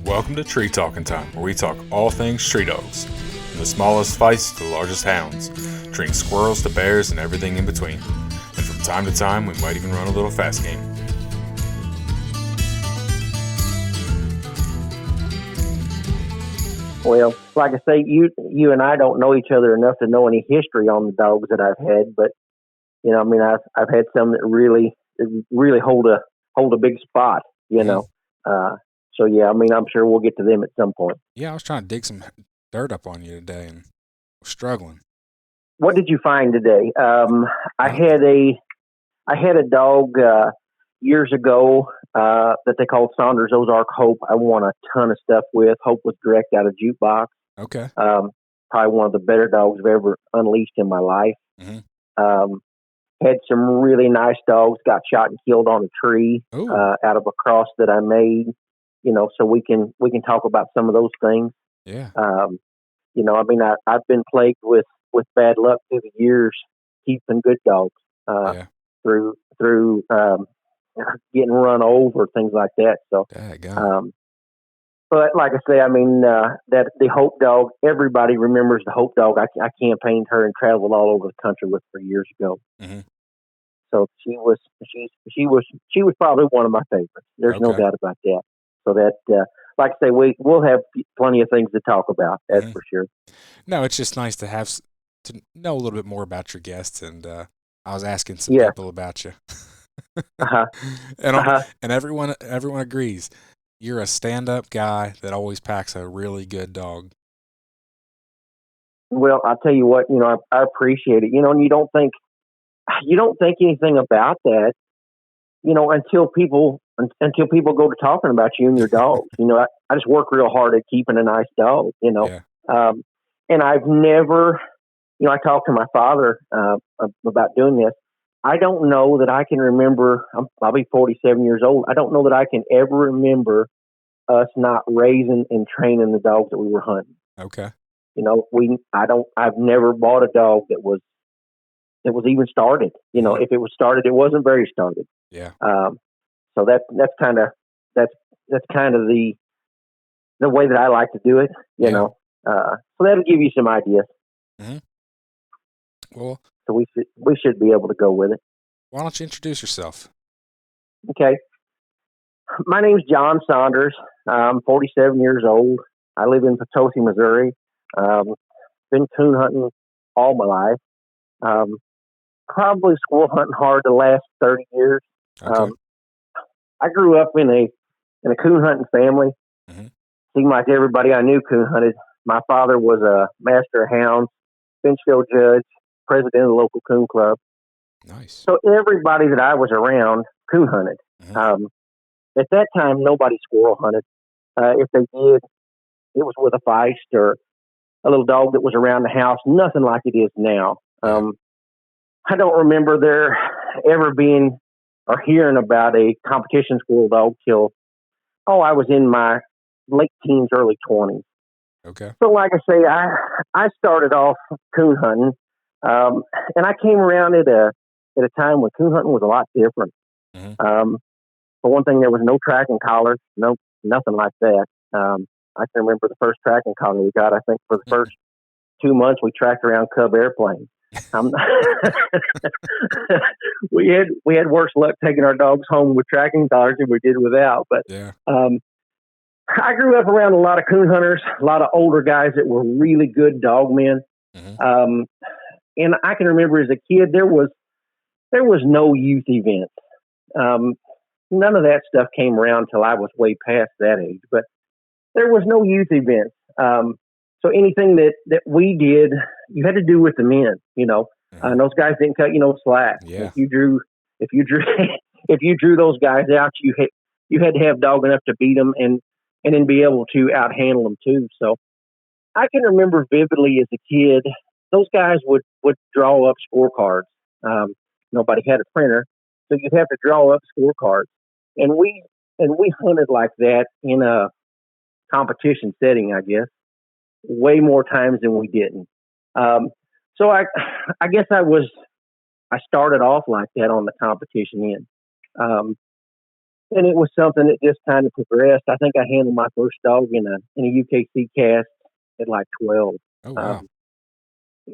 Welcome to Tree Talking Time, where we talk all things tree dogs, from the smallest fights to the largest hounds, treating squirrels to bears and everything in between. And from time to time, we might even run a little fast game. Well, like I say, you and I don't know each other enough to know any history on the dogs that I've had, but I've had some that really hold a big spot, you know. So yeah, I'm sure we'll get to them at some point. Yeah, I was trying to dig some dirt up on you today and was struggling. What did you find today? I had a dog years ago that they called Saunders Ozark Hope. I won a ton of stuff with. Hope was direct out of Jukebox. Okay. Probably one of the better dogs I've ever unleashed in my life. Mm-hmm. Had some really nice dogs. Got shot and killed on a tree out of a cross that I made. You know, so we can talk about some of those things. Yeah. I've been plagued with bad luck through the years, keeping good dogs through getting run over, things like that. So, but like I say, that the Hope dog, everybody remembers the Hope dog. I campaigned her and traveled all over the country with her years ago. Mm-hmm. So she was probably one of my favorites. There's no doubt about that. So that, like I say, we'll have plenty of things to talk about. That's for sure. No, it's just nice to know a little bit more about your guests, and I was asking some people about you. And everyone agrees you're a stand-up guy that always packs a really good dog. Well, I'll tell you what, I appreciate it. And you don't think anything about that, until people go to talking about you and your dogs. I just work real hard at keeping a nice dog, and I've never, I talked to my father about doing this. I don't know that I can remember, I'll be 47 years old. I don't know that I can ever remember us not raising and training the dogs that we were hunting. Okay. I've never bought a dog that was even started. If it was started, it wasn't very started. Yeah. So that's kind of the way that I like to do it, so that'll give you some ideas. Mm-hmm. Well, so we should be able to go with it. Why don't you introduce yourself? Okay. My name's John Saunders. I'm 47 years old. I live in Potosi, Missouri. Been coon hunting all my life. Probably squirrel hunting hard the last 30 years. Okay. I grew up in a coon hunting family. Mm-hmm. Seemed like everybody I knew coon hunted. My father was a master of hounds, bench show judge, president of the local coon club. Nice. So everybody that I was around coon hunted. Mm-hmm. At that time, nobody squirrel hunted. If they did, it was with a feist or a little dog that was around the house. Nothing like it is now. I don't remember there ever being or hearing about a competition squirrel dog till, I was in my late teens, early 20s. Okay. So like I say, I started off coon hunting, and I came around at a time when coon hunting was a lot different. Mm-hmm. For one thing, there was no tracking collars, nothing like that. I can remember the first tracking collar we got. I think for the first 2 months, we tracked around Cub airplanes. We had worse luck taking our dogs home with tracking collars than we did without. But I grew up around a lot of coon hunters, a lot of older guys that were really good dog men. Mm-hmm. And I can remember as a kid, there was no youth events. None of that stuff came around till I was way past that age. But there was no youth events. So anything that we did, you had to do with the men, Mm-hmm. Those guys didn't cut you no slack. Yeah. If you drew those guys out, you had to have dog enough to beat them and then be able to outhandle them too. So I can remember vividly as a kid, those guys would draw up scorecards. Nobody had a printer, so you'd have to draw up scorecards, and we hunted like that in a competition setting, I guess, way more times than we didn't. So I guess I started off like that on the competition end. and it was something that just kind of progressed. I think I handled my first dog in a UKC cast at like 12. Oh wow. Um,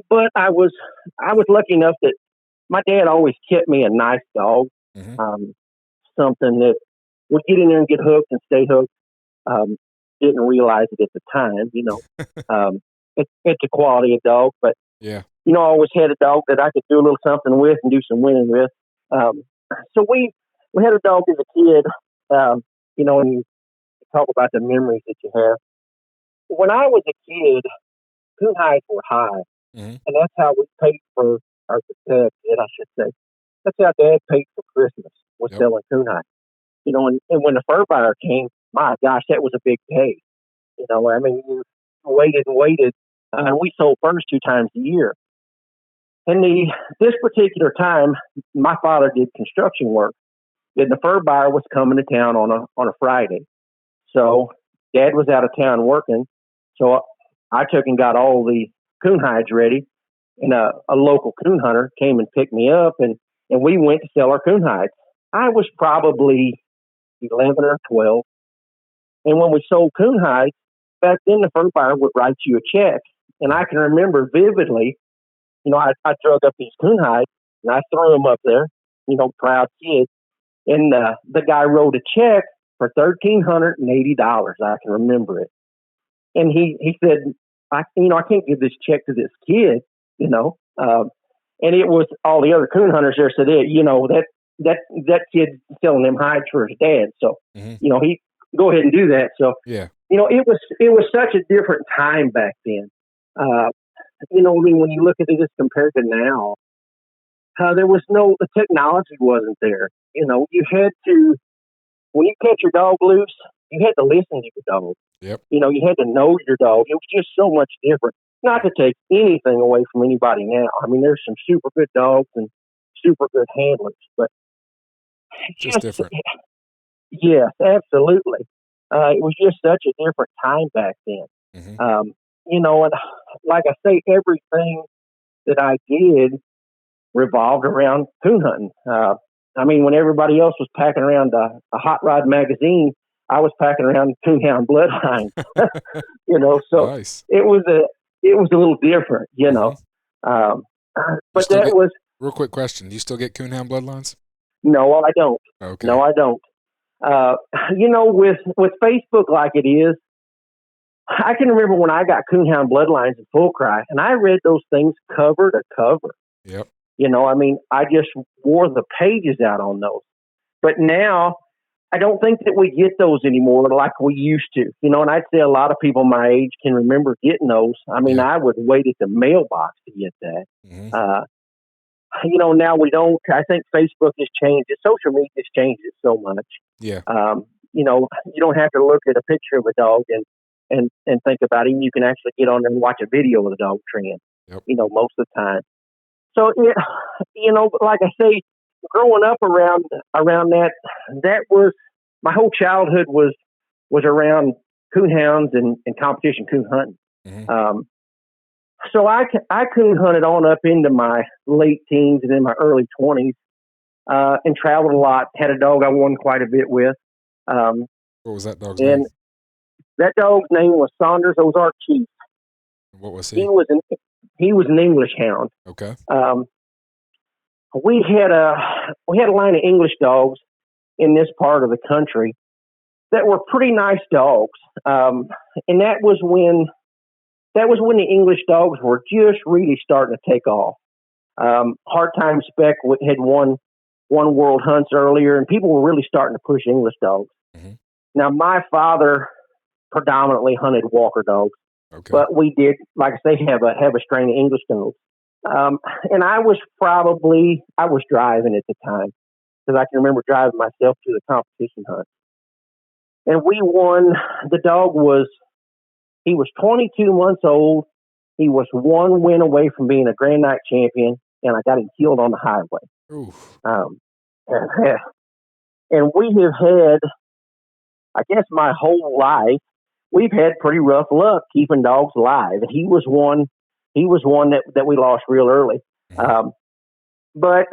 but I was lucky enough that my dad always kept me a nice dog, Hmm. um, something that would get in there and get hooked and stay hooked. Um, didn't realize it at the time, it's a quality of dog, but Yeah. I always had a dog that I could do a little something with and do some winning with. Um, so we had a dog as a kid, and you talk about the memories that you have. When I was a kid, coon hides were high, Hmm. and that's how we paid for our dad, I should say. That's how Dad paid for Christmas, was Yep. selling coon hides. And when the fur buyer came, my gosh, that was a big pay. I mean, you waited and waited, and we sold furs 2 times a year. And this particular time, my father did construction work, and the fur buyer was coming to town on a Friday. So Dad was out of town working, so I took and got all the coon hides ready, and a local coon hunter came and picked me up, and we went to sell our coon hides. I was probably 11 or 12, and when we sold coon hides, back then the fur buyer would write you a check, and I can remember vividly. I drug up these coon hides and I threw them up there. Proud kid, and the guy wrote a check for $1,380. I can remember it, and he said, I can't give this check to this kid, you know. And it was all the other coon hunters there said, that kid's selling them hides for his dad, so Hmm. he go ahead and do that. So Yeah. it was such a different time back then. I mean, when you look at it as compared to now, the technology wasn't there. You had to, when you catch your dog loose, you had to listen to your dog. Yep. You had to know your dog. It was just so much different. Not to take anything away from anybody now. I mean, there's some super good dogs and super good handlers, but Just just, different. yes, absolutely. It was just such a different time back then. Hmm. And like I say, everything that I did revolved around coon hunting. I mean, when everybody else was packing around a hot rod magazine, I was packing around coonhound bloodline. So Nice. it was a little different. Hmm. Um, You but still that get was real quick question. Do you still get coonhound bloodlines? no, I don't. Okay. No, I don't. Uh, with Facebook like it is, I can remember when I got coonhound bloodlines and full cry, and I read those things cover to cover. Yep. I mean, I just wore the pages out on those. But now, I don't think that we get those anymore like we used to. And I'd say a lot of people my age can remember getting those. I mean, Yeah. I would wait at the mailbox to get that. Hmm. Uh, now we don't. I think Facebook has changed it. Social media has changed it so much. Yeah. You don't have to look at a picture of a dog and think about it. You can actually get on there and watch a video of the dog training. Yep. Most of the time. So like I say, growing up around that was my whole childhood was around coonhounds and competition coon hunting. Hmm. So I coon hunted on up into my late teens and in my early 20s, and traveled a lot. Had a dog I won quite a bit with, um, What was that dog's name? and that dog's name was Saunders Ozark Chief. What was He he? was an English hound. Okay. Um, we had a line of English dogs in this part of the country that were pretty nice dogs, and that was when the English dogs were just really starting to take off. Hard Time Spec had won World Hunts earlier, and people were really starting to push English dogs. Hmm. Now, my father predominantly hunted Walker dogs, Okay. but we did, like I say, have a strain of English dogs. And I was driving at the time, because I can remember driving myself to the competition hunt. And we won. He was 22 months old. He was one win away from being a Grand Night champion, and I got him killed on the highway. Oof. And, and we have had, I guess, my whole life, we've had pretty rough luck keeping dogs alive. And he was one that we lost real early. Hmm. But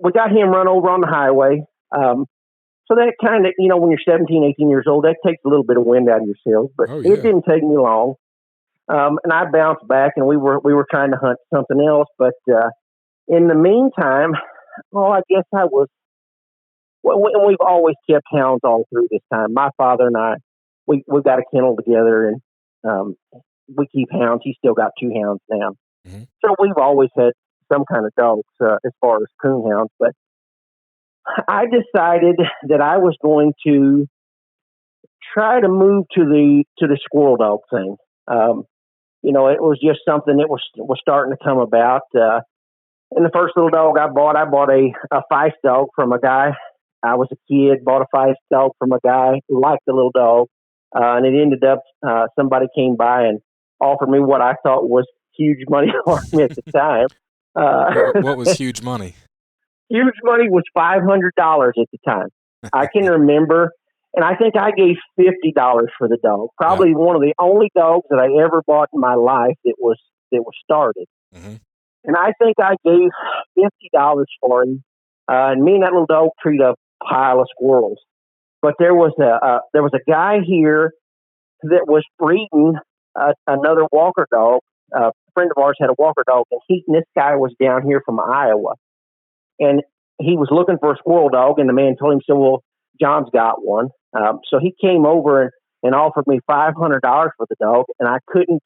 we got him run over on the highway. So that kind of, when you're 17, 18 years old, that takes a little bit of wind out of your sails. But Oh it yeah. didn't take me long. And I bounced back, and we were trying to hunt something else. But in the meantime, I guess I was. Well, and we've always kept hounds all through this time. My father and I, we got a kennel together, and we keep hounds. He's still got 2 hounds now. Mm-hmm. So we've always had some kind of dogs as far as coon hounds. But I decided that I was going to try to move to the squirrel dog thing. It was just something that was starting to come about. And the first little dog I bought a Feist dog from a guy. I was a kid, bought a Feist dog from a guy who liked the little dog. And it ended up, somebody came by and offered me what I thought was huge money for me at the time. What was huge money? Huge money was $500 at the time. I can remember, and I think I gave $50 for the dog. Probably one of the only dogs that I ever bought in my life that was started. Mm-hmm. And I think I gave $50 for him. And me and that little dog treat a pile of squirrels. But there was a guy here that was breeding another Walker dog. A friend of ours had a Walker dog, and this guy was down here from Iowa. And he was looking for a squirrel dog, and the man told him, so, well, John's got one. So he came over and offered me $500 for the dog, and I couldn't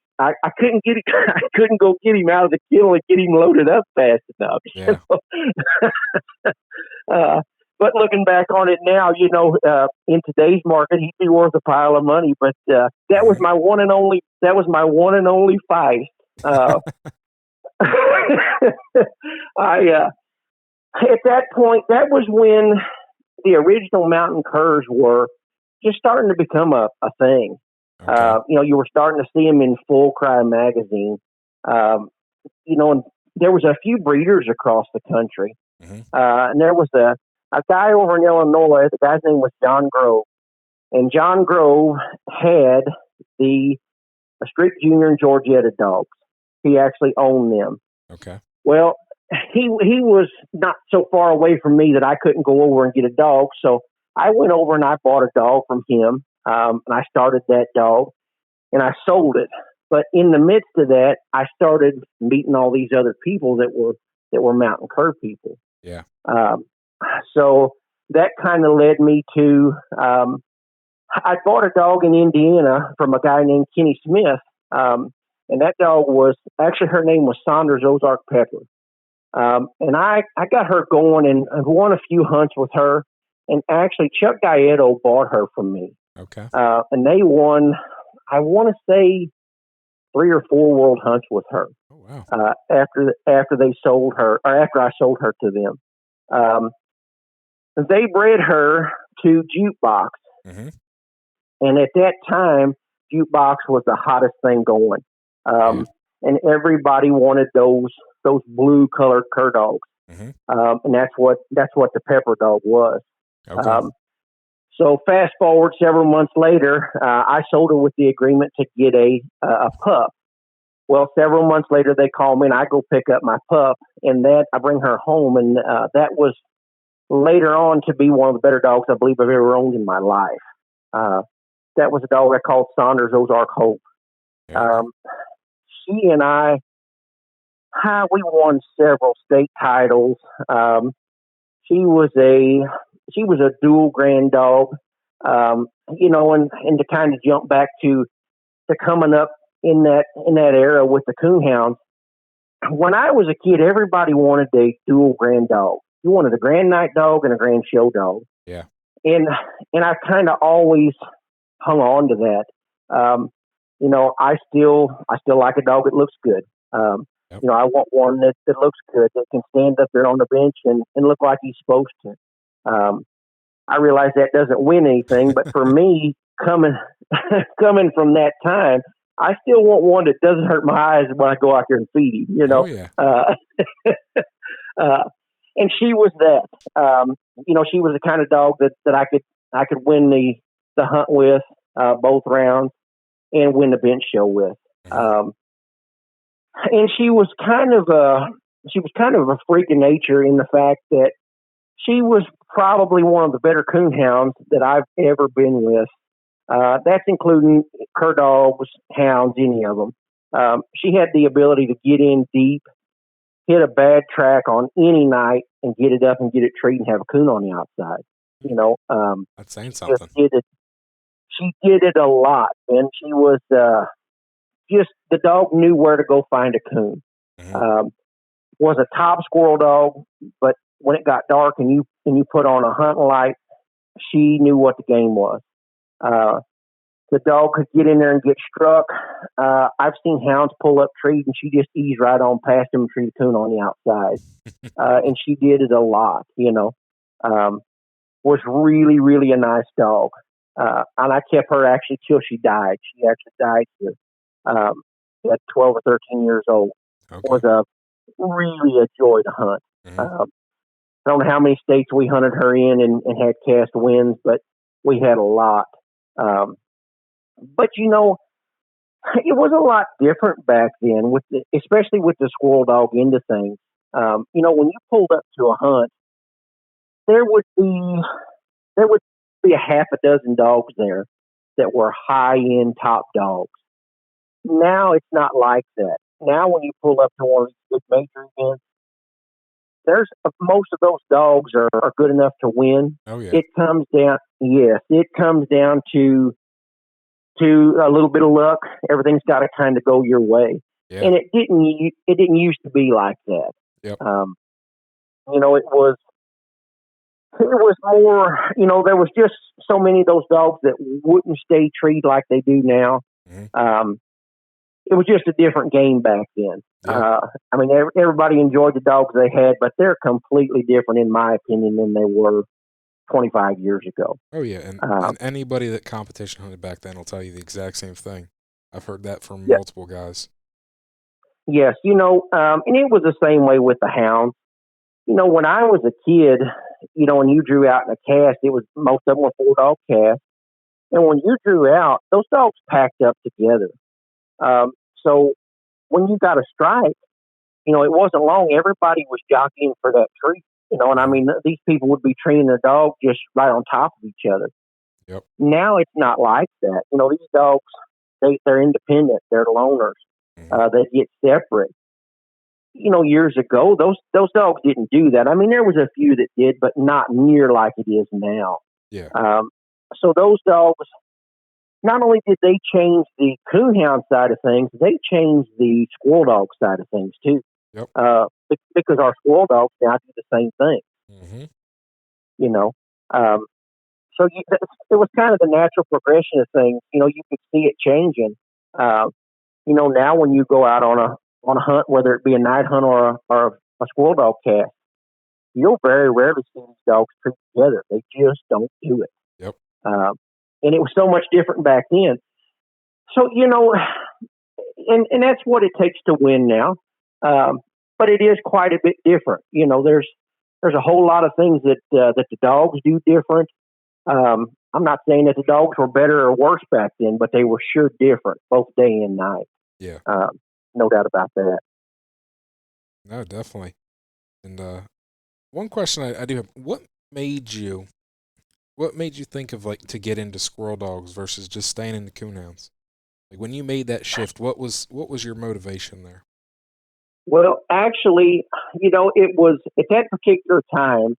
get him. I couldn't go get him out of the kennel and get him loaded up fast enough. Yeah. But looking back on it now, in today's market, he'd be worth a pile of money. But that was my one and only. That was my one and only Feist. At that point, that was when the original mountain curs were just starting to become a thing. Okay. You were starting to see them in Full Cry magazine. And there was a few breeders across the country. Mm-hmm. And there was a guy over in Illinois. The guy's name was John Grove. And John Grove had the Strict Junior and Georgetta dogs. He actually owned them. Okay. Well, he was not so far away from me that I couldn't go over and get a dog. So I went over and I bought a dog from him. And I started that dog and I sold it. But in the midst of that, I started meeting all these other people that were mountain cur people. Yeah. So that kind of led me to, I bought a dog in Indiana from a guy named Kenny Smith. And that dog her name was Saunders Ozark Pepper. And I got her going and won a few hunts with her. And actually, Chuck Gaeto bought her from me. Okay. And they won, I want to say, 3 or 4 world hunts with her. Oh, wow. After they sold her, or after I sold her to them. They bred her to Jukebox. Mm-hmm. And at that time, Jukebox was the hottest thing going. And everybody wanted those blue colored cur dogs. Mm-hmm. And that's what the Pepper dog was. Okay. So fast forward several months later, I sold her with the agreement to get a pup. Well, several months later, they call me and I go pick up my pup, and I bring her home, and that was later on to be one of the better dogs I believe I've ever owned in my life. That was a dog I called Saunders Ozark Hope. Yeah. She and I, we won several state titles. She was a dual grand dog, and to kind of jump back to coming up in that era with the coonhounds. When I was a kid, everybody wanted a dual grand dog. You wanted a grand night dog and a grand show dog. Yeah. And I've kind of always hung on to that. I still like a dog that looks good. Yep. I want one that looks good, that can stand up there on the bench and look like he's supposed to. I realize that doesn't win anything, but for me, coming from that time, I still want one that doesn't hurt my eyes when I go out there and feed him. Oh, yeah. And she was that. She was the kind of dog that I could win the hunt with both rounds and win the bench show with. Mm-hmm. And she was kind of a freak of nature in the fact that she was probably one of the better coon hounds that I've ever been with. That's including her dogs, hounds, any of them. She had the ability to get in deep, hit a bad track on any night, and get it up and get it treed and have a coon on the outside. That's saying Just something. did it. She did it a lot, and she was just the dog knew where to go find a coon. Mm-hmm. Was a top squirrel dog, but when it got dark and you put on a hunting light, she knew what the game was. The dog could get in there and get struck. I've seen hounds pull up trees and she just eased right on past them and treat a coon on the outside. And she did it a lot, was really, really a nice dog. And I kept her actually till she died. She actually died at 12 or 13 years old. Okay. Was really a joy to hunt. Mm-hmm. I don't know how many states we hunted her in and had cast wins, but we had a lot. But it was a lot different back then, especially with the squirrel dog into things. When you pulled up to a hunt, there would be a half a dozen dogs there that were high end top dogs. Now it's not like that. Now when you pull up to one of these big major events, most of those dogs are good enough to win. Oh yeah. It comes down to a little bit of luck. Everything's got to kind of go your way. Yeah. And it didn't used to be like that. Yep. It was more, there was just so many of those dogs that wouldn't stay treed like they do now. Mm-hmm. It was just a different game back then. Yeah. Everybody enjoyed the dogs they had, but they're completely different, in my opinion, than they were 25 years ago. Oh yeah, and anybody that competition hunted back then will tell you the exact same thing. I've heard that from multiple guys. Yes, and it was the same way with the hounds. When I was a kid, when you drew out in a cast, most of them were 4-dog casts. And when you drew out, those dogs packed up together. So when you got a strike, it wasn't long. Everybody was jockeying for that tree. These people would be treating their dog just right on top of each other. Yep. Now it's not like that. These dogs, they're independent. They're loners. Mm-hmm. They get separate. Years ago, those dogs didn't do that. There was a few that did, but not near like it is now. Yeah. So those dogs, not only did they change the coonhound side of things, they changed the squirrel dog side of things too. Yep. Because our squirrel dogs now do the same thing. Mm-hmm. So it was kind of the natural progression of things. You could see it changing. Now when you go out on a hunt, whether it be a night hunt or a squirrel dog cast, you'll very rarely see these dogs treat together. They just don't do it. Yep. And it was so much different back then. So, and that's what it takes to win now. But it is quite a bit different. There's a whole lot of things that the dogs do different. I'm not saying that the dogs were better or worse back then, but they were sure different, both day and night. Yeah. No doubt about that. No, definitely. And one question I do have: what made you think of to get into squirrel dogs versus just staying in the coonhounds? Like when you made that shift, what was your motivation there? Well, actually, it was at that particular time.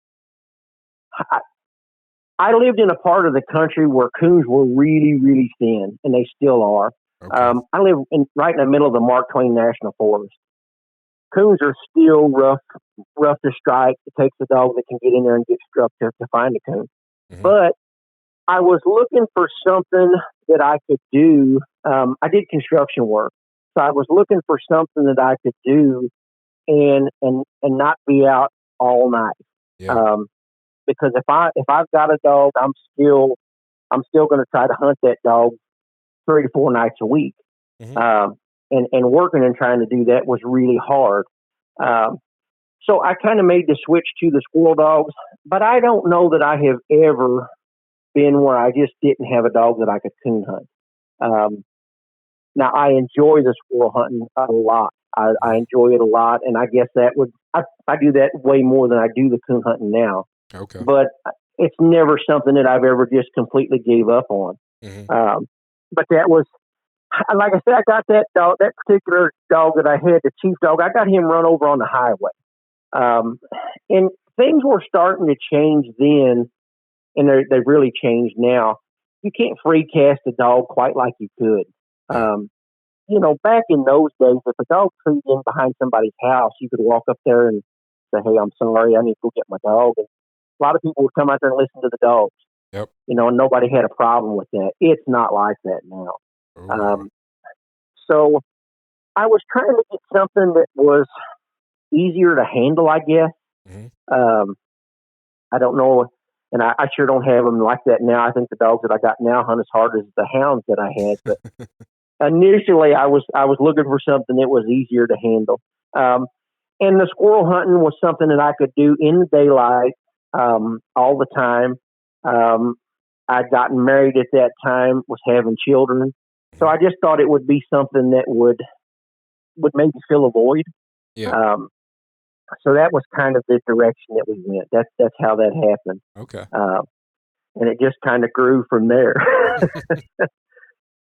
I lived in a part of the country where coons were really, really thin, and they still are. Okay. I live right in the middle of the Mark Twain National Forest. Coons are still rough to strike. It takes a dog that can get in there and get struck to find a coon. Mm-hmm. But I was looking for something that I could do. I did construction work, so I was looking for something that I could do and not be out all night. Yeah. Because if I've got a dog, I'm still going to try to hunt that dog 3 to 4 nights a week. Mm-hmm. And working and trying to do that was really hard. So I kind of made the switch to the squirrel dogs, but I don't know that I have ever been where I just didn't have a dog that I could coon hunt. Now I enjoy the squirrel hunting a lot. I enjoy it a lot, and I guess I do that way more than I do the coon hunting now. Okay. but it's never something that I've ever just completely gave up on. Hmm. But that was, like I said, I got that dog, that particular dog that I had, the chief dog. I got him run over on the highway, and things were starting to change then, and they've really changed now. You can't free cast a dog quite like you could. Yeah. Back in those days, if a dog treed in behind somebody's house, you could walk up there and say, "Hey, I'm sorry, I need to go get my dog." And a lot of people would come out there and listen to the dogs, Yep. and nobody had a problem with that. It's not like that now. Oh yeah. Um, so I was trying to get something that was easier to handle, I guess. Hmm. Um, I don't know, and I sure don't have them like that now. I think the dogs that I got now hunt as hard as the hounds that I had, but initially I was looking for something that was easier to handle. And the squirrel hunting was something that I could do in the daylight, all the time. Um, I'd gotten married at that time, was having children, so Hmm. I just thought it would be something that would maybe fill a void. Yeah. Um, so that was kind of the direction that we went. That's how that happened, Okay. uh, and it just kind of grew from there.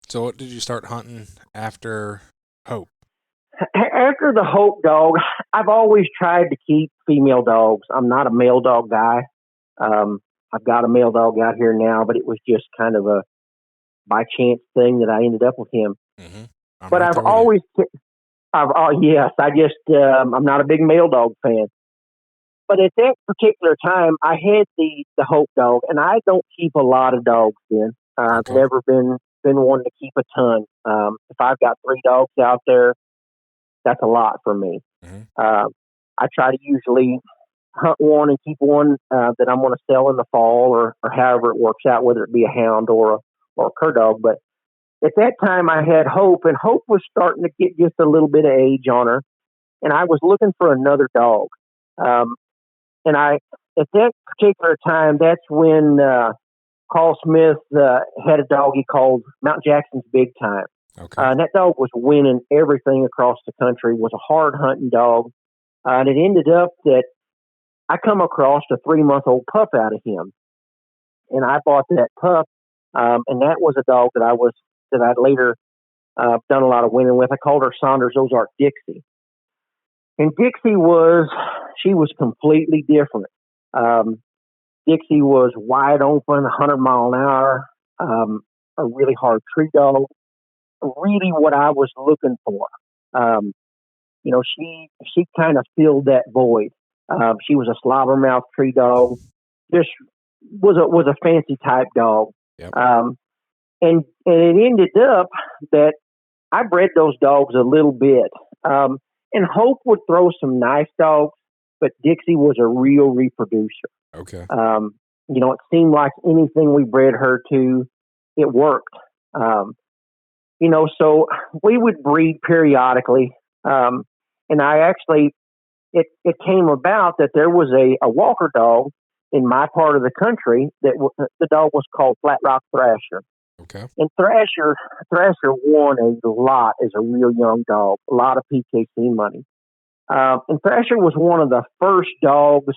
So what did you start hunting after Hope? After the Hope dog, I've always tried to keep female dogs. I'm not a male dog guy. Um, I've got a male dog out here now, but it was just kind of a by chance thing that I ended up with him. Hmm. I'm But right I've there with you. always, yes, I'm not a big male dog fan. But at that particular time, I had the Hope dog, and I don't keep a lot of dogs. Then I've Okay. never been one to keep a ton. If I've got 3 dogs out there, that's a lot for me. Hmm. Uh, I try to usually hunt one and keep one that I'm going to sell in the fall, or however it works out, whether it be a hound or a cur dog. But at that time, I had Hope, and Hope was starting to get just a little bit of age on her, and I was looking for another dog. Um, and at that particular time, that's when Carl Smith had a dog he called Mount Jackson's Big Time. Okay. And that dog was winning everything across the country. Was a hard hunting dog, and it ended up that I come across a 3-month-old pup out of him, and I bought that pup, and that was a dog that I'd later done a lot of winning with. I called her Saunders Ozark Dixie, and she was completely different. Um, Dixie was wide open, 100 mile an hour, a really hard tree dog, really what I was looking for. Um, she kind of filled that void. She was a slobbermouth tree dog, just was a fancy type dog. Yep. And it ended up that I bred those dogs a little bit. And Hope would throw some nice dogs, but Dixie was a real reproducer. Okay. It seemed like anything we bred her to, it worked. Um, so we would breed periodically. And I actually, it came about that there was a Walker dog in my part of the country the dog was called Flat Rock Thrasher. Okay. And Thrasher won a lot as a real young dog, a lot of PKC money. And Thrasher was one of the first dogs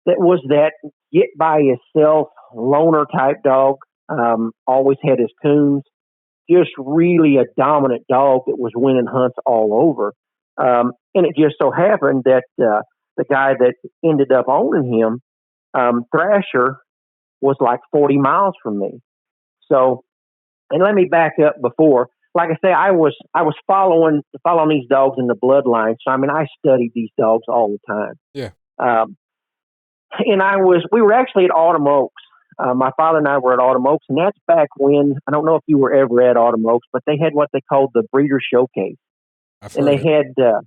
that was that get by yourself loner type dog. Always had his coons. Just really a dominant dog that was winning hunts all over. And it just so happened that the guy that ended up owning him, Thrasher, was like 40 miles from me. So, and let me back up before. Like I say, I was following these dogs in the bloodline. So I mean, I studied these dogs all the time. Yeah. Um, and we were actually at Autumn Oaks. My father and I were at Autumn Oaks, and that's back when, I don't know if you were ever at Autumn Oaks, but they had what they called the Breeder Showcase, I've and heard it.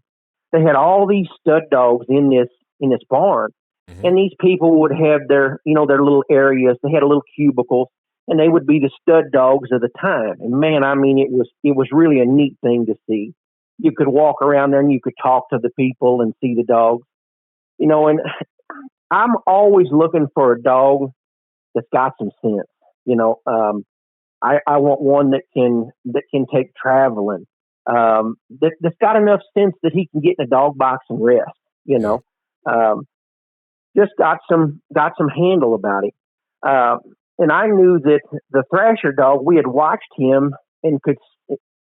they had all these stud dogs in this barn, Hmm. and these people would have their little areas. They had a little cubicles, and they would be the stud dogs of the time. And man, I mean, it was really a neat thing to see. You could walk around there and you could talk to the people and see the dogs, and I'm always looking for a dog that's got some sense. I want one that can take traveling. That's got enough sense that he can get in a dog box and rest. You Yeah. know, um, just got some handle about it. Uh, and I knew that the Thrasher dog, we had watched him and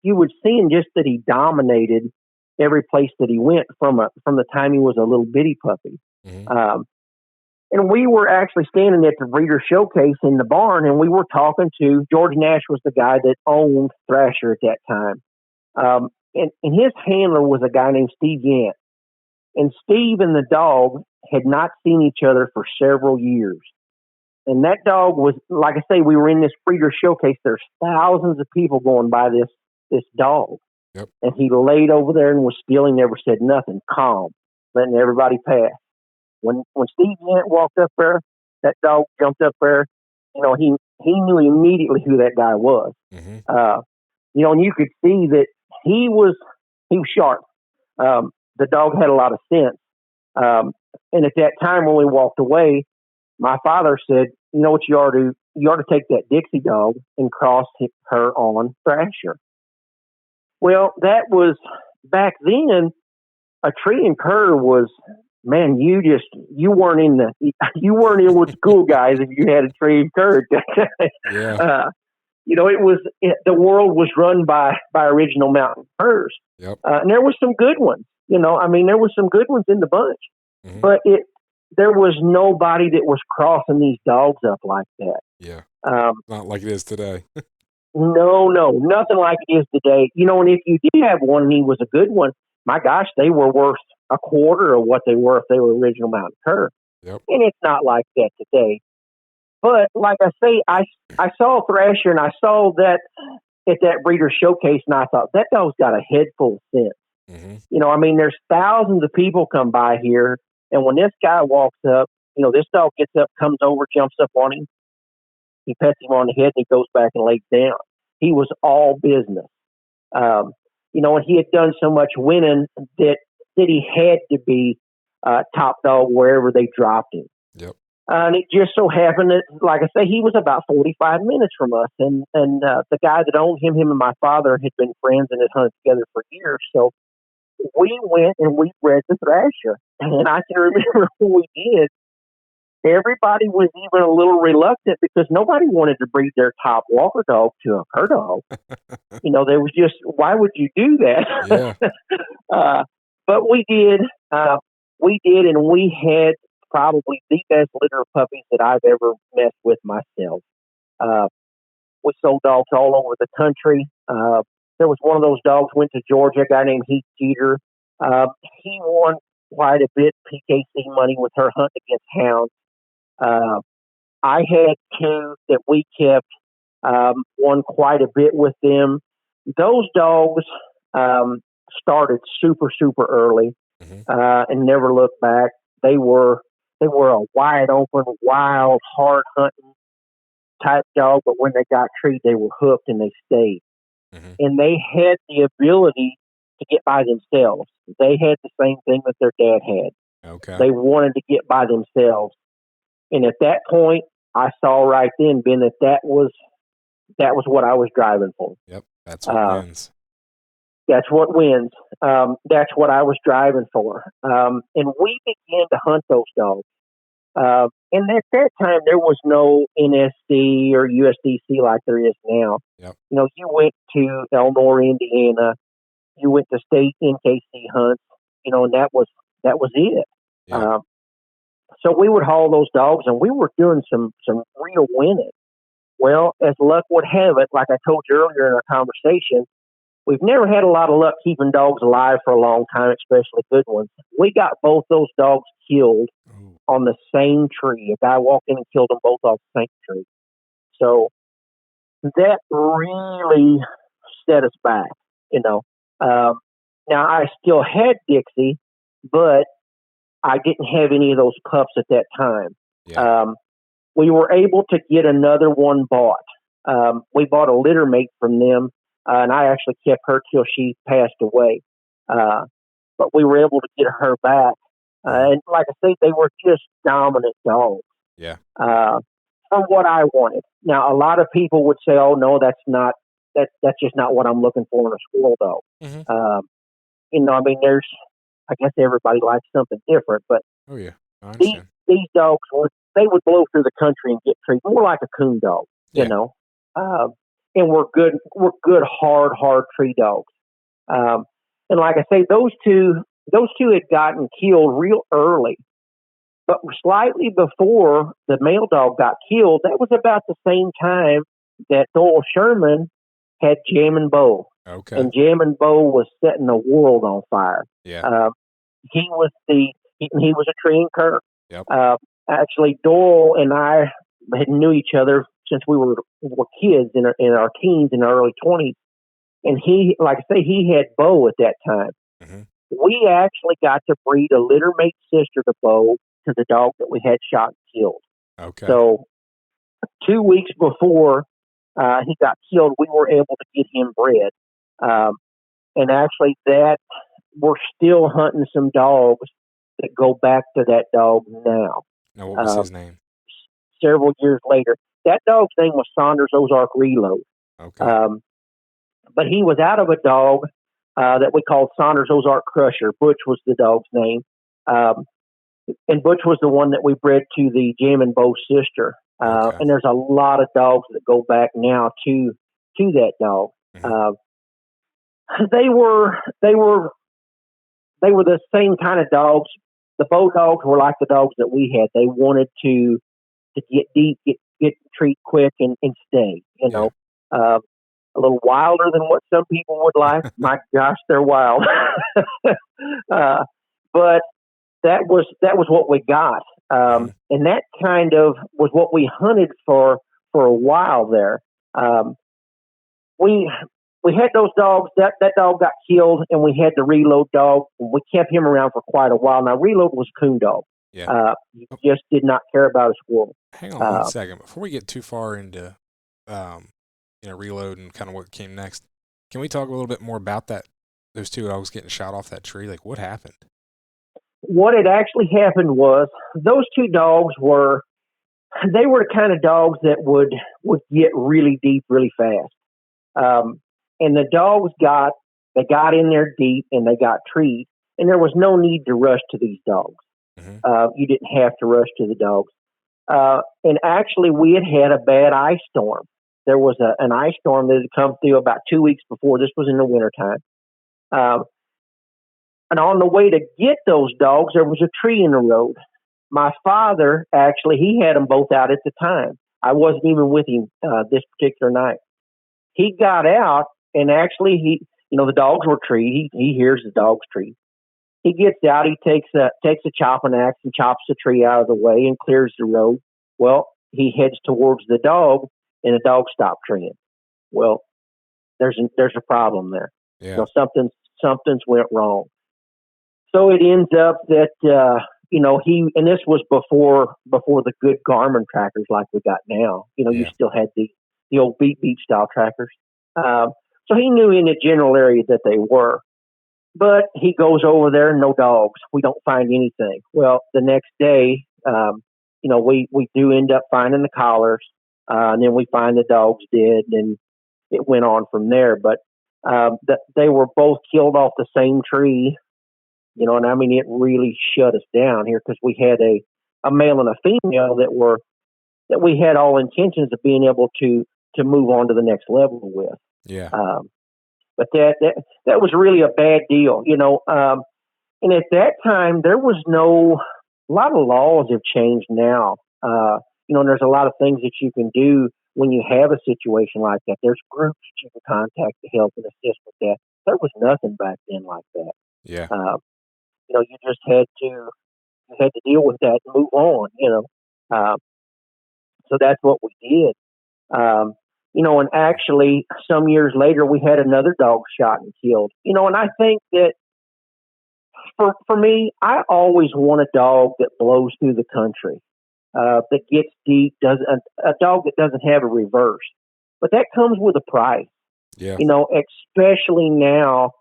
you would see him just that he dominated every place that he went from the time he was a little bitty puppy. Mm-hmm. And we were actually standing at the breeder showcase in the barn, and we were talking to George Nash was the guy that owned Thrasher at that time. And his handler was a guy named Steve Yant. And Steve and the dog had not seen each other for several years. And that dog was, like I say, we were in this breeder showcase. There's thousands of people going by this dog. Yep. And he laid over there and was still. He never said nothing, calm, letting everybody pass. When Steve Yant walked up there, that dog jumped up there. You know, he knew immediately who that guy was. Mm-hmm. You know, and you could see that he was sharp. The dog had a lot of sense. And at that time when we walked away, my father said, "You know what you ought to do? You ought to take that Dixie dog and cross her on Thrasher." Well, that was back then. A tree and cur was, man, you weren't in with the cool guys if you had a tree and cur. Yeah. You know, the world was run by original mountain curs. Yep. And there was some good ones. You know, I mean, there was some good ones in the bunch, Mm-hmm. but there was nobody that was crossing these dogs up like that. Yeah. Not like it is today. No, nothing like it is today. You know, and if you did have one and he was a good one, my gosh, they were worth a quarter of what they were if they were original mountain cur. Yep. And it's not like that today. But like I say, I saw Thrasher and I saw that at that breeder showcase, and I thought that dog's got a head full of sense. Mm-hmm. You know, I mean, there's thousands of people come by here, and when this guy walks up, you know, this dog gets up, comes over, jumps up on him, he pets him on the head, and he goes back and lays down. He was all business. You know, and he had done so much winning that he had to be top dog wherever they dropped him. Yep. And it just so happened that, like I say, he was about 45 minutes from us. And the guy that owned him and my father had been friends and had hunted together for years. So we went and we bred the Thrasher. And I can remember when we did, everybody was even a little reluctant because nobody wanted to breed their top walker dog to a cur dog. You know, there was just, why would you do that? Yeah. But we did, and we had probably the best litter of puppies that I've ever messed with myself. We sold dogs all over the country. There was one of those dogs went to Georgia, a guy named Heath Jeter. He won quite a bit PKC money with her hunt against hounds. I had two that we kept, won quite a bit with them. Those dogs started super, super early Mm-hmm. and never looked back. They were a wide open, wild, hard hunting type dog, but when they got treed, they were hooked and they stayed. Mm-hmm. And they had the ability to get by themselves. They had the same thing that their dad had. Okay. They wanted to get by themselves. And at that point, I saw right then, Ben, that was what I was driving for. Yep. That's what wins. That's what wins. That's what I was driving for. And we began to hunt those dogs. And at that time, there was no NSC or USDC like there is now. Yep. You know, you went to Elmore, Indiana. You went to state NKC hunts. You know, and that was it. Yeah. So we would haul those dogs, and we were doing some real winning. Well, as luck would have it, like I told you earlier in our conversation, we've never had a lot of luck keeping dogs alive for a long time, especially good ones. We got both those dogs killed on the same tree. A guy walked in and killed them both off the same tree. So that really set us back, you know. Now, I still had Dixie, but I didn't have any of those pups at that time. Yeah. We were able to get another one bought. We bought a litter mate from them, and I actually kept her till she passed away. But we were able to get her back. And like I say, they were just dominant dogs. Yeah. From what I wanted. Now, a lot of people would say, "Oh no, that's just not what I'm looking for in a squirrel dog." Mm-hmm. You know, I mean, I guess everybody likes something different, but Oh yeah, I understand. these dogs they would blow through the country and get treated more like a coon dog, you Yeah. know. Uh, and we're good, hard tree dogs. Um, and like I say, those two had gotten killed real early, but slightly before the male dog got killed, that was about the same time that Doyle Sherman had Jammin' Bo, Okay. and Jammin' Bo was setting the world on fire. Yeah. Uh, he was a tree cur. Yep. Actually, Doyle and I had knew each other since we were kids in our teens in our early 20s, and he, like I say, he had Bo at that time. Hmm. We actually got to breed a litter mate sister to Bo, to the dog that we had shot and killed. Okay. So 2 weeks before he got killed, we were able to get him bred. Um, and actually, that we're still hunting some dogs that go back to that dog now. Now, what was Um, his name? Several years later, that dog's name was Saunders Ozark Reload. Okay. Um, but he was out of a dog that we called Saunders Ozark Crusher. Butch was the dog's name. Um, and Butch was the one that we bred to the Jammin' Bo sister. Okay. And there's a lot of dogs that go back now to that dog. Hmm. Uh, they were they were they were the same kind of dogs. The Bo dogs were like the dogs that we had. They wanted to get deep, get treat quick, and stay. Yeah. Uh, a little wilder than what some people would like. My gosh, they're wild. But that was what we got, Hmm. and that kind of was what we hunted for a while there. Um, we we had those dogs. That dog got killed, and we had the Reload dog. We kept him around for quite a while. Now Reload was a coon dog. Yeah. He Oh, just did not care about a squirrel. hang on one Uh, second before we get too far into, um, reload and kind of what came next. Can we talk a little bit more about that? Those two dogs getting shot off that tree. Like, what happened? what had actually happened was those two dogs they were the kind of dogs that would get really deep really fast. And the dogs they got in there deep and they got treed, and there was no need to rush to these dogs. Hmm. You didn't have to rush to the dogs. And actually, we had a bad ice storm. There was an ice storm that had come through about 2 weeks before. This was in the wintertime. Um, and on the way to get those dogs, there was a tree in the road. My father, actually, he had them both out at the time. I wasn't even with him this particular night. He got out, and actually, the dogs were treed. He hears the dogs treed. He gets out. He takes a chopping axe and chops the tree out of the way and clears the road. Well, he heads towards the dog, and the dog stopped treeing. Well, there's a problem there. Yeah. Something's went wrong. So it ends up that he, and this was before the good Garmin trackers like we got now. You Yeah. still had the old beep beep style trackers. Um, so he knew in the general area that they were. But he goes over there, no dogs. We don't find anything. Well, the next day, we do end up finding the collars, and then we find the dogs dead, and it went on from there. But they were both killed off the same tree, and I mean it really shut us down here because we had a male and a female that we had all intentions of being able to move on to the next level with. Yeah. Um, but that was really a bad deal. And at that time, there was a lot of laws have changed now. And there's a lot of things that you can do when you have a situation like that. There's groups that you can contact to help and assist with that. There was nothing back then like that. Yeah. You just had to deal with that and move on. Uh, so that's what we did. And actually, some years later, we had another dog shot and killed. And I think that for me, I always want a dog that blows through the country, that gets deep, doesn't a dog that doesn't have a reverse. But that comes with a price. Yeah. Especially now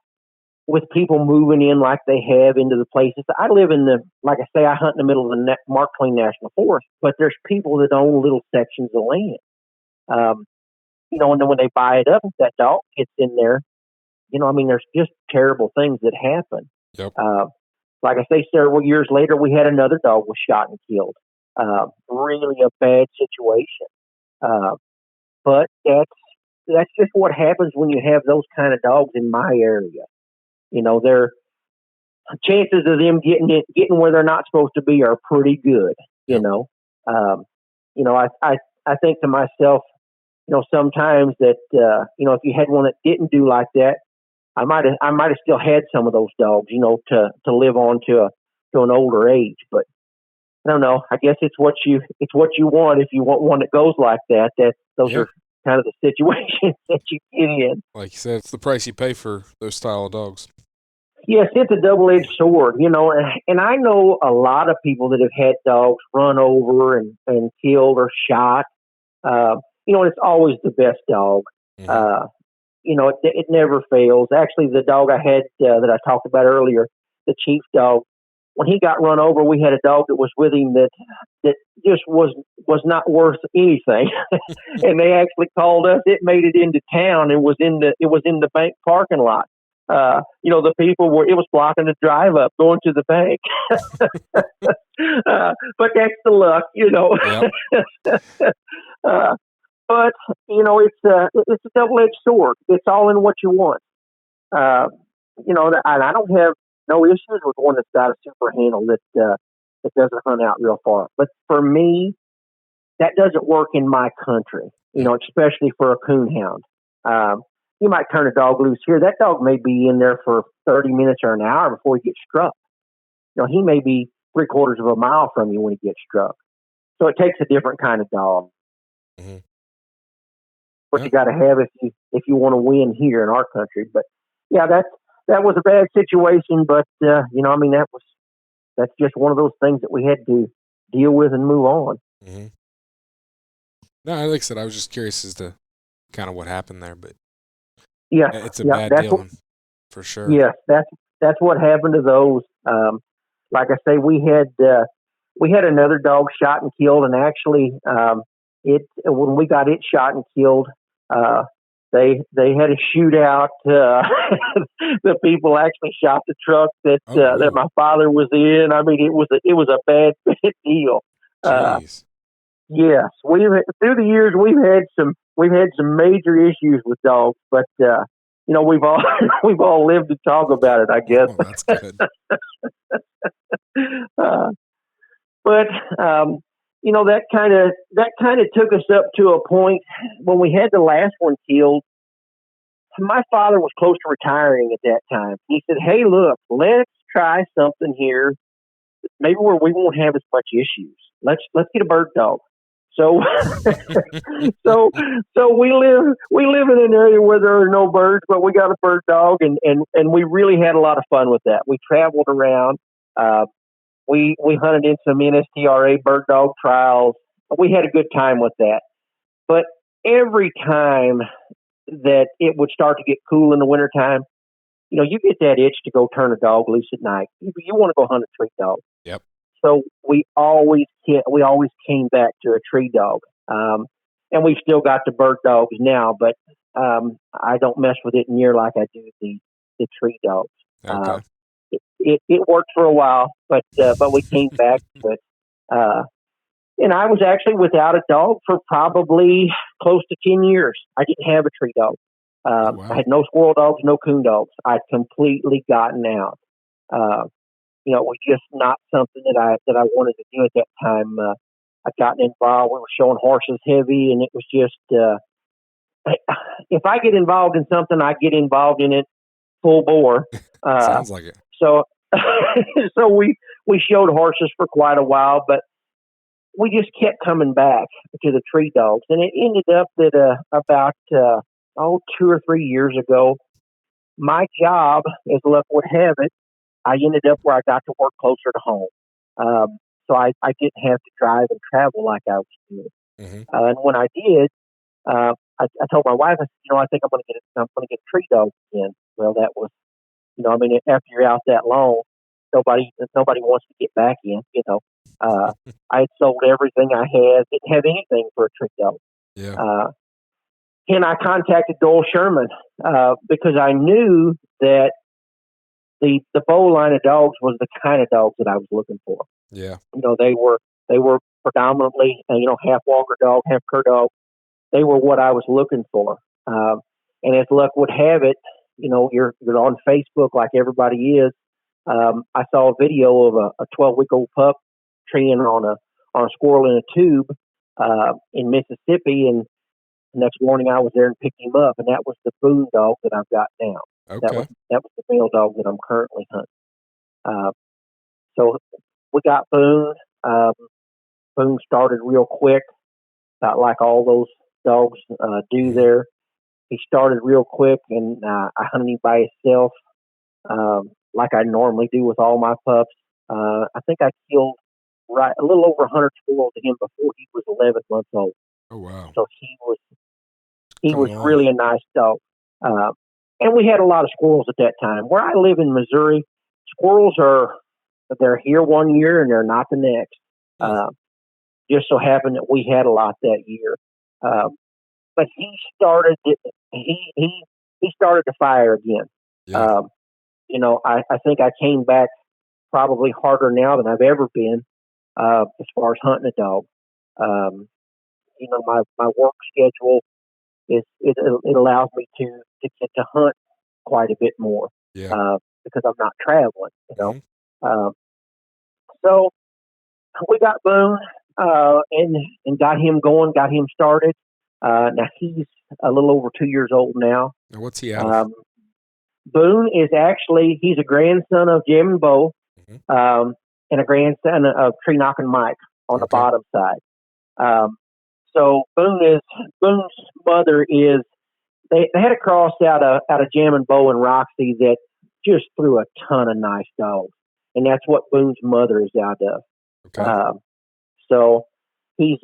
with people moving in like they have into the places. I live like I say, I hunt in the middle of the Mark Twain National Forest, but there's people that own little sections of land. And then when they buy it up, if that dog gets in there, there's just terrible things that happen. Yep. like I say, several years later, we had another dog was shot and killed. Really a bad situation. Uh, but that's just what happens when you have those kind of dogs in my area. Their chances of them getting where they're not supposed to be are pretty good. You Yep. know, um, I think to myself, sometimes that if you had one that didn't do like that, I might have still had some of those dogs, to live on to an older age. But I don't know. I guess it's what you want. If you want one that goes like that, those Yeah. are kind of the situations that you get in. Like you said, it's the price you pay for those style of dogs. Yes, it's a double-edged sword, and I know a lot of people that have had dogs run over and killed or shot. Uh, and it's always the best dog. Hmm. Uh, it never fails. Actually, the dog I had that I talked about earlier, the chief dog, when he got run over, we had a dog that was with him that just was not worth anything, and they actually called us. It made it into town and was in the bank parking lot. The people were it was blocking the drive up going to the bank. But that's the luck. Yep. uh, but it's a double edged sword. It's all in what you want. Uh, and I don't have no issues with one that's got a super handle that doesn't hunt out real far. But for me, that doesn't work in my country. Yep. Especially for a coonhound. You might turn a dog loose here. That dog may be in there for 30 minutes or an hour before he gets struck. He may be three-quarters of a mile from you when he gets struck. So it takes a different kind of dog. Hmm. What Yeah. you got to have if you want to win here in our country. But yeah, that was a bad situation. But that's just one of those things that we had to deal with and move on. Hmm. No, like I said, I was just curious as to kind of what happened there, but Yeah, it's a yeah, bad dealing for sure. yes, that's what happened to those. Like I say, we had another dog shot and killed, and actually, it when we got it shot and killed, uh, they had a shootout. The people actually shot the truck Oh, that whoa. my father was in. I mean, it was a bad, bad deal. Uh, Jeez. yes, through the years we've had some major issues with dogs, but we've all we've all lived to talk about it, I guess. Oh, that's good. Uh, but that kind of took us up to a point when we had the last one killed. My father was close to retiring at that time. He said, "Hey, look, let's try something here, maybe where we won't have as much issues. Let's get a bird dog." So so so we live in an area where there are no birds, but we got a bird dog, and we really had a lot of fun with that. We traveled around. Uh, we hunted in some NSTRA bird dog trials. We had a good time with that. But every time that it would start to get cool in the wintertime, you get that itch to go turn a dog loose at night. You want to go hunt a tree dog. Yep. So we always came back to a tree dog, and we've still got the bird dogs now, but I don't mess with it near like I do the tree dogs. Uh, Okay. it worked for a while, but we came back to it. Uh, and I was actually without a dog for probably close to 10 years. I didn't have a tree dog. Oh, I wow. had no squirrel dogs, no coon dogs. I'd completely gotten out. Uh, it was just not something that I wanted to do at that time. I gotten involved. We were showing horses heavy, and it was just if I get involved in something, I get involved in it full bore. Uh, Sounds like it. so so we showed horses for quite a while, but we just kept coming back to the tree dogs, and it ended up that about 2 or 3 years ago, my job, as luck would have it, I ended up where I got to work closer to home. So I didn't have to drive and travel like I was doing. Hmm. And when I did, I told my wife, I said, I think I'm going to get a tree dog again. Well, that was, after you're out that long, nobody wants to get back in. I had sold everything I had, didn't have anything for a tree dog. Yeah. Uh, and I contacted Doyle Sherman because I knew that the Bow line of dogs was the kind of dogs that I was looking for. Yeah. They were predominantly half Walker dog, half cur dog. They were what I was looking for. And as luck would have it, you're on Facebook like everybody is. I saw a video of a 12-week-old pup treeing on a squirrel in a tube in Mississippi, and the next morning I was there and picked him up, and that was the Boone dog that I've got now. Okay. That was the male dog that I'm currently hunting. So we got Boone. Boone started real quick, not like all those dogs do there. He started real quick, and I hunted him by himself, like I normally do with all my pups. I think I killed a little over 100 squirrels to him before he was 11 months old. Oh wow! So he was on. really a nice dog. And we had a lot of squirrels at that time. Where I live in Missouri, squirrels they're here one year and they're not the next. Just so happened that we had a lot that year. But he started to fire again. Yeah. I think I came back probably harder now than I've ever been as far as hunting a dog. My work schedule it allows me to get to hunt quite a bit more because I'm not traveling. Mm-hmm. So we got Boone and got him going, got him started. Now he's a little over 2 years old now. Now what's he out of? Boone is he's a grandson of Jim and Bo, and a grandson of Tree Knocking Mike on the bottom side. So Boone's mother is they had a cross out of Jim and Bo and Roxy that just threw a ton of nice dogs, and that's what Boone's mother is out of. Okay. So he's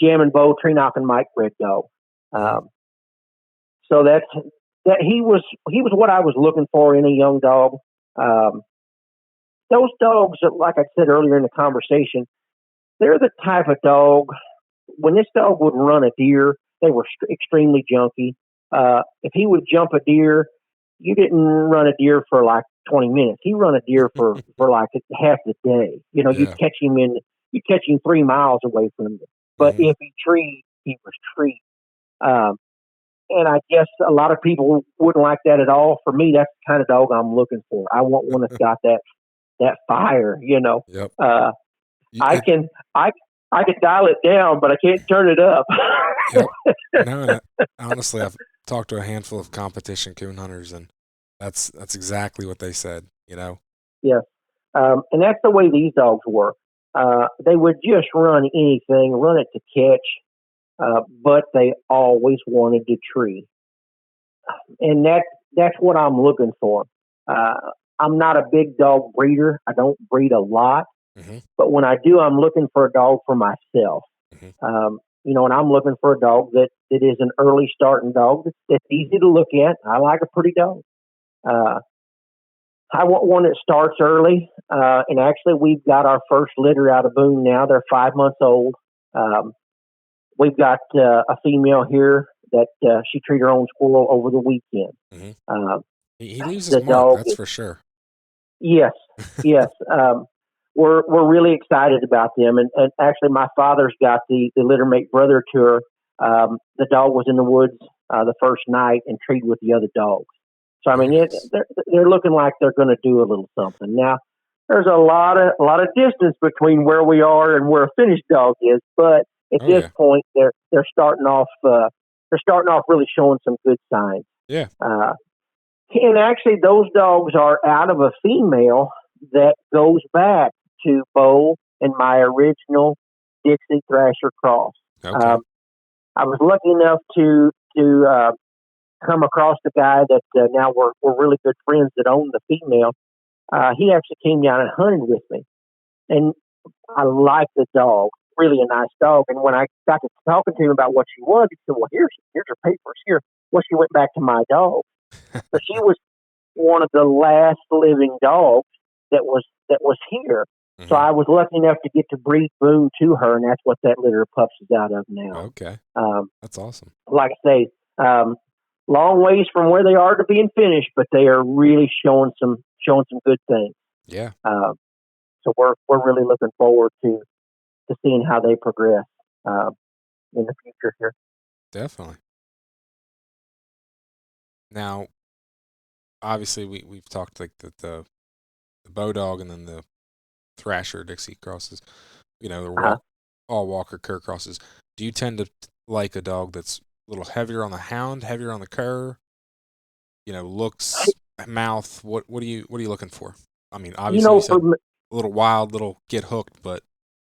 Jim and Bo Tree Knocking Mike bred dog. So that he was what I was looking for in a young dog. Those dogs, like I said earlier in the conversation, they're the type of dog. When this dog would run a deer, they were extremely junky. If he would jump a deer, you didn't run a deer for like 20 minutes. He run a deer for like half the day. You'd catch him 3 miles away from you. But if he treed, he was treed. And I guess a lot of people wouldn't like that at all. For me, that's the kind of dog I'm looking for. I want one that's got that fire. Yep. I can dial it down, but I can't turn it up. Yep. No, honestly, I've talked to a handful of competition coon hunters, and that's exactly what they said. Yes, and that's the way these dogs work. They would just run anything, run it to catch, but they always wanted to tree, and that's what I'm looking for. I'm not a big dog breeder. I don't breed a lot. But when I do, I'm looking for a dog for myself. And I'm looking for a dog that is an early starting dog that's easy to look at. I like a pretty dog. I want one that starts early. And actually, we've got our first litter out of Boone now. They're 5 months old. We've got a female here that she treated her own squirrel over the weekend. He leaves his mark, that's for sure. Yes. We're really excited about them, and actually, my father's got the littermate brother to her. The dog was in the woods the first night and treated with the other dogs. So I mean, they're looking like they're going to do a little something. Now, there's a lot of distance between where we are and where a finished dog is, but at this point, they're starting off. They're starting off really showing some good signs. Yeah. And actually, those dogs are out of a female that goes back to Bo and my original Dixie Thrasher cross. Okay. I was lucky enough to come across the guy that now we're really good friends that owned the female. He actually came down and hunted with me, and I liked the dog. Really a nice dog. And when I got to talking to him about what she was, he said, "Well, here's her papers. Here." Well, she went back to my dog. So she was one of the last living dogs that was here. So I was lucky enough to get to breed Boone to her, and that's what that litter of pups is out of now. Okay. That's awesome. Like I say, long ways from where they are to being finished, but they are really showing some showing some good things. Yeah, Uh, so we're really looking forward to seeing how they progress uh, in the future here. definitely. Now, obviously, we've talked like the bow dog and then the thrasher Dixie crosses. The Uh-huh. all Walker Cur crosses. Do you tend to like a dog that's a little heavier on the hound, heavier on the cur? Looks, mouth. What are you looking for? I mean, You obviously you know, said a little wild, little get hooked, but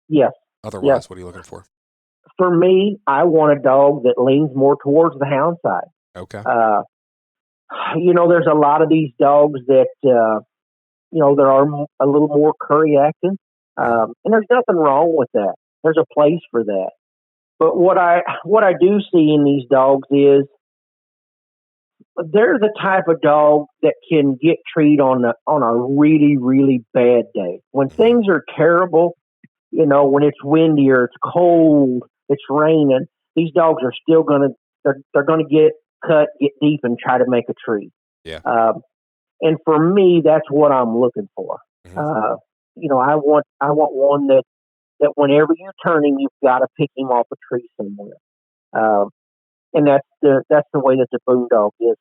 yes, yes. otherwise, what are you looking for? For me, I want a dog that leans more towards the hound side. Okay. Uh, there's a lot of these dogs that there are a little more curry acting, Mhm. and there's nothing wrong with that. There's a place for that. But what I do see in these dogs is they're the type of dog that can get treed on a really really bad day when Mhm. things are terrible. When it's windy or it's cold, it's raining. These dogs are still they're gonna get cut, get deep, and try to make a tree. Yeah. Um, and for me, that's what I'm looking for. Mhm. Uh, I want one that whenever you turn him, you've got to pick him off a tree somewhere. Um, and that's the way that the boondog is.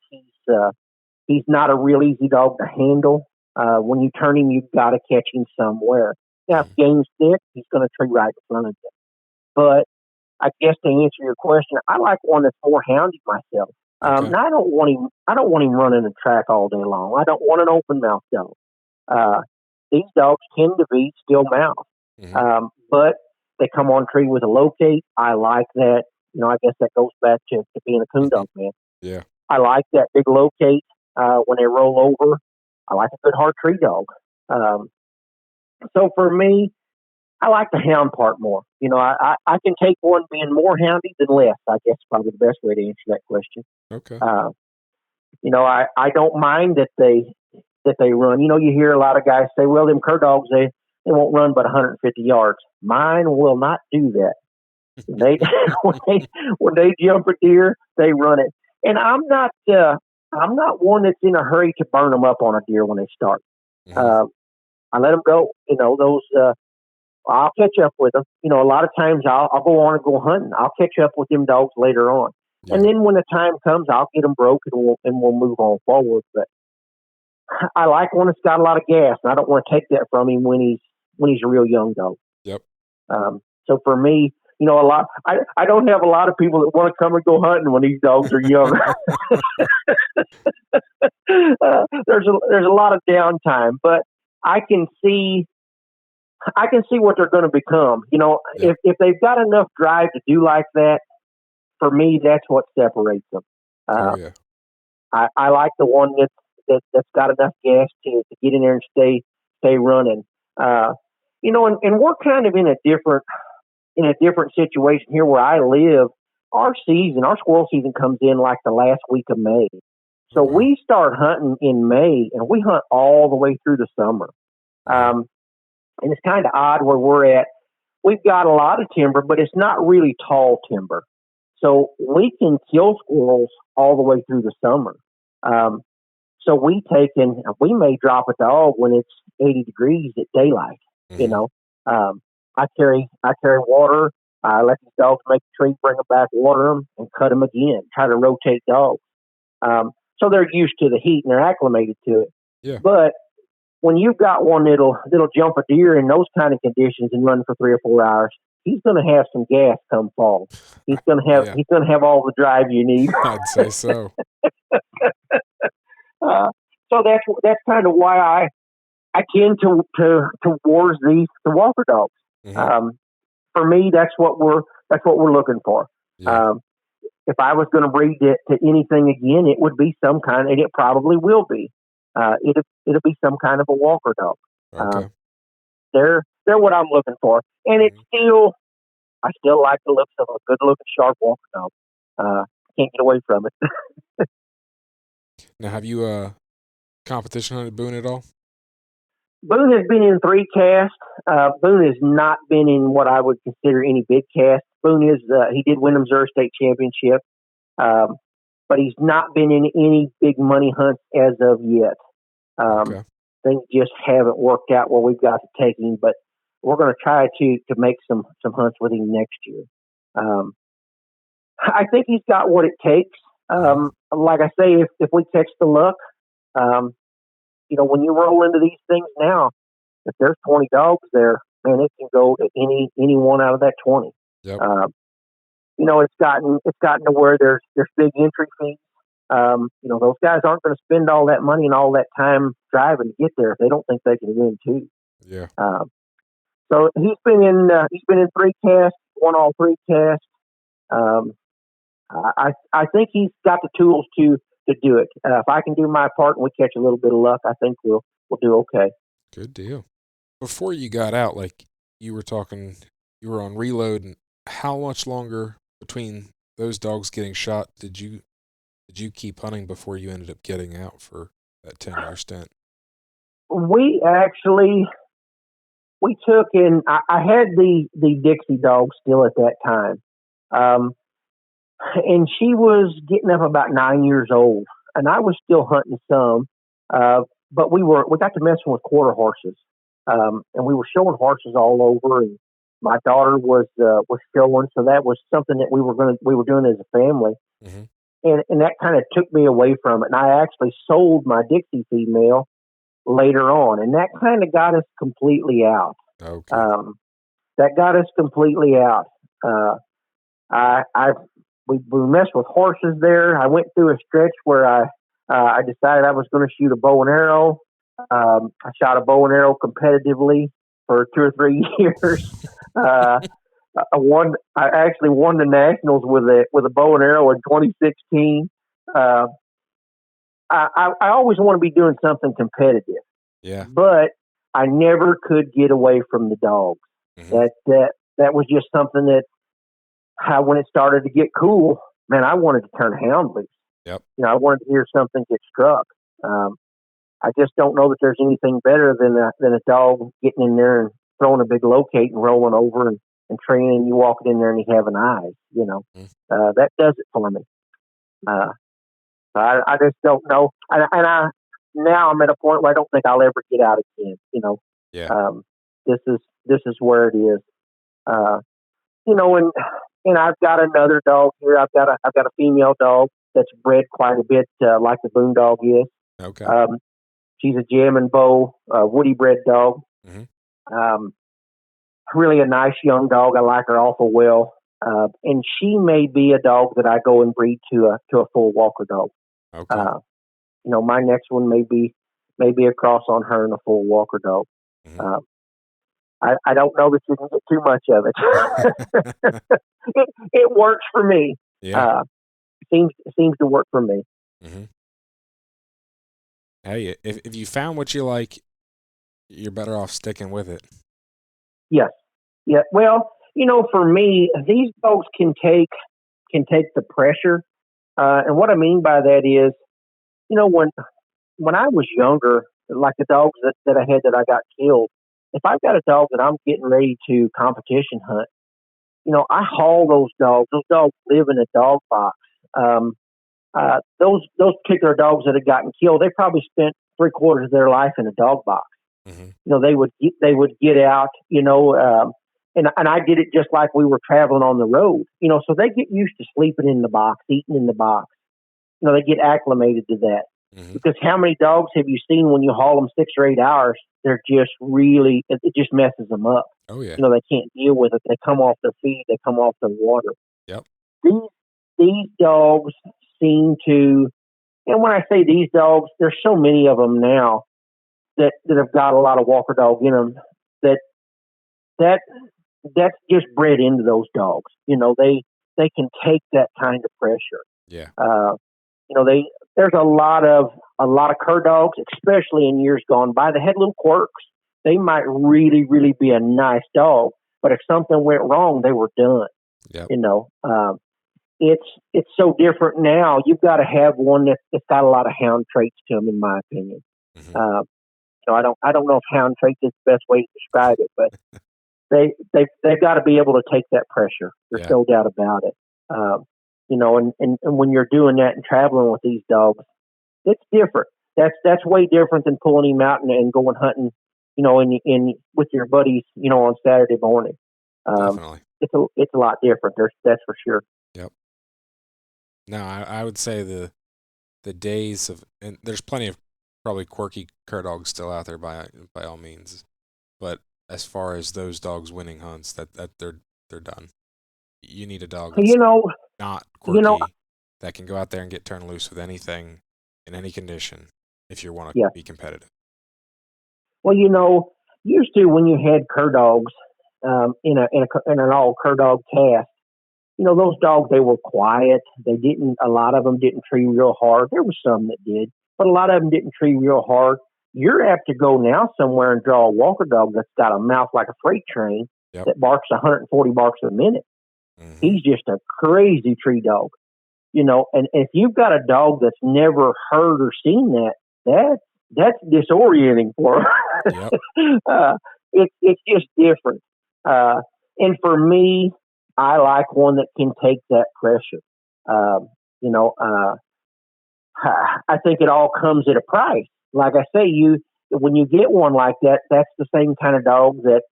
He's not a real easy dog to handle. When you turn him, you've got to catch him somewhere. Now, if Mhm. game's thick, he's going to tree right in front of you. But I guess to answer your question, I like one that's more houndy myself. Okay. And I don't want him. I don't want him running the track all day long. I don't want an open mouth dog. Uh, these dogs tend to be still mouth, Mhm. but they come on tree with a locate. I like that. I guess that goes back to being a coon dog man. Yeah. I like that big locate when they roll over. I like a good hard tree dog. Um, so for me, I like the hound part more. I can take one being more houndy than less. I guess probably the best way to answer that question. Okay. Uh, I don't mind that they run. You hear a lot of guys say, "Well, them cur dogs they won't run but 150 yards." Mine will not do that. They when they jump a deer, they run it. And I'm not one that's in a hurry to burn them up on a deer when they start. Mhm. Uh, I let them go. Those. I'll catch up with them. A lot of times I'll go on and go hunting. I'll catch up with them dogs later on, and Yeah. then when the time comes, I'll get them broke and we'll move on forward. But I like one that's got a lot of gas, and I don't want to take that from him when he's a real young dog. Yep. So for me, a lot. I don't have a lot of people that want to come and go hunting when these dogs are young. There's a lot of downtime, but I can see I can see what they're going to become. Yep. If they've got enough drive to do like that, for me, that's what separates them. Oh Uh, yeah. I like the one that's got enough gas to get in there and stay running. Uh, and we're kind of in a different situation here where I live. Our squirrel season comes in like the last week of May. Oh So wow. we start hunting in May and we hunt all the way through the summer. Mhm. Um, and it's kind of odd where we're at. We've got a lot of timber, but it's not really tall timber. So we can kill squirrels all the way through the summer. Um, so we may drop a dog when it's 80 degrees at daylight. You Mhm. know, um, I carry water. I let these dogs make a tree, bring them back, water them, and cut them again. Try to rotate dogs. So they're used to the heat and they're acclimated to it. Yeah. But when you've got one that'll jump a deer in those kind of conditions and run for 3 or 4 hours, he's going to have some gas come fall. He's going to have Yeah. he's going to have all the drive you need. I'd say so. Uh, so that's kind of why I tend to towards the Walker dogs. Mhm. Um, for me, that's what we're looking for. Yeah. Um, if I was going to breed it to anything again, it would be some kind, and it probably will be. It'll be some kind of a Walker dog. Um, Okay. they're what I'm looking for, and Mhm. I still like the looks of a good looking sharp Walker dog. Can't get away from it. Now, have you competition hunted Boone at all? Boone has been in 3 casts. Boone has not been in what I would consider any big cast. Boone he did win the Missouri State Championship, um, but he's not been in any big money hunts as of yet. Um, Okay. things just haven't worked out where we've got to take him, but we're going to try to make some hunts with him next year. I think he's got what it takes. Mhm. Like I say, if we catch the luck, when you roll into these things now, if there's 20 dogs there, man, it can go to any one out of that 20. Yep. Uh, it's gotten to where there's big entry fees. Those guys aren't going to spend all that money and all that time driving to get there if they don't think they can win too. Yeah. So he's been in 3 casts, won all 3 casts. I think he's got the tools to do it. If I can do my part and we catch a little bit of luck, I think we'll do okay. Good deal. Before you got out, like you were talking, you were on reload, and how much longer between those dogs getting shot did you keep hunting before you ended up getting out for that 10-year stint? We took in. I had the Dixie dog still at that time, and she was getting up about 9 years old, and I was still hunting some, but we got to messing with quarter horses, and we were showing horses all over, and my daughter was showing, so that was something that we were doing as a family, Mm-hmm. and that kind of took me away from it, and I actually sold my Dixie female later on, and that kind of got us completely out. Okay. That got us completely out. We messed with horses there. I went through a stretch where I decided I was going to shoot a bow and arrow. I shot a bow and arrow competitively for 2 or 3 years. Uh, I actually won the nationals with a bow and arrow in 2016. I always want to be doing something competitive, Yeah. but I never could get away from the dogs. Mm-hmm. That was just something that when it started to get cool, man, I wanted to turn hound loose. Yep. I wanted to hear something get struck. I just don't know that there's anything better than a dog getting in there and throwing a big locate and rolling over and training. You walk in there and you have an eye. Mm-hmm. That does it for me. I just don't know, and now I'm at a point where I don't think I'll ever get out again. Yeah. This is where it is. And I've got another dog here. I've got a female dog that's bred quite a bit like the Boondog is. Okay. She's a jam and bow woody bred dog. Mm-hmm. Really a nice young dog. I like her awful well. And she may be a dog that I go and breed to a full walker dog. Okay. My next one may be a cross on her and a full walker dog. Mm-hmm. I don't know that you can get too much of it. it works for me. Yeah. Seems to work for me. Mm-hmm. Hey, if you found what you like, you're better off sticking with it. Yes. Yeah. Well, for me, these dogs can take the pressure. And what I mean by that is, when I was younger, like the dogs that I had that I got killed, if I've got a dog that I'm getting ready to competition hunt, I haul those dogs. Those dogs live in a dog box. Those particular dogs that had gotten killed, they probably spent 3/4 of their life in a dog box. Mm-hmm. They would get out, and I did it just like we were traveling on the road, so they get used to sleeping in the box, eating in the box. They get acclimated to that. Mm-hmm. Because how many dogs have you seen when you haul them 6 or 8 hours? They're just really, it just messes them up. Oh yeah. They can't deal with it. They come off their feed. They come off their water. Yep. These dogs seem to, and when I say these dogs, there's so many of them now that have got a lot of walker dog in them that's just bred into those dogs. They can take that kind of pressure. Yeah. There's a lot of cur dogs, especially in years gone by, that had little quirks. They might really, really be a nice dog, but if something went wrong, they were done. Yep. It's so different now. You've got to have one that's got a lot of hound traits to them, in my opinion. Mm-hmm. I don't know if hound traits is the best way to describe it, but they've got to be able to take that pressure. There's no doubt about it. And when you're doing that and traveling with these dogs, it's different. That's way different than pulling him out and going hunting, in with your buddies, on Saturday morning. Um, Definitely. it's a lot different. That's for sure. Yep. No, I would say the days of, and there's plenty of probably quirky cur dogs still out there by all means, but as far as those dogs winning hunts, that they're done. You need a dog that's You know, not you know, quirky, that can go out there and get turned loose with anything in any condition if you want to yeah. be competitive. Well, used to when you had cur dogs, in an all cur dog cast, those dogs, they were quiet. A lot of them didn't tree real hard. There were some that did, but a lot of them didn't tree real hard. You're apt to go now somewhere and draw a walker dog that's got a mouth like a freight train Yep. that barks 140 barks a minute. Mm-hmm. He's just a crazy tree dog, and if you've got a dog that's never heard or seen that's disorienting for him. Yep. It's just different. And for me, I like one that can take that pressure. Um, you know, uh, I think it all comes at a price. Like I say, when you get one like that, that's the same kind of dog that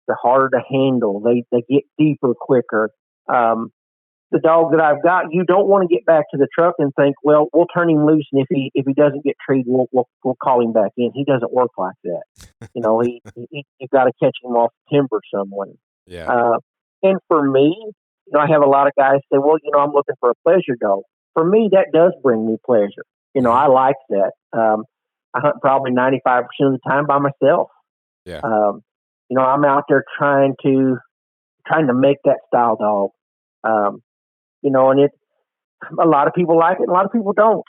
they're harder to handle. They get deeper quicker. The dog that I've got, you don't want to get back to the truck and think, well, we'll turn him loose, and if he doesn't get treated, we'll call him back in. He doesn't work like that. You've got to catch him off timber somewhere. Yeah. And for me, I have a lot of guys say, well, I'm looking for a pleasure dog. For me, that does bring me pleasure. I like that. I hunt probably 95% of the time by myself. Yeah. I'm out there trying to make that style dog. And a lot of people like it, and a lot of people don't.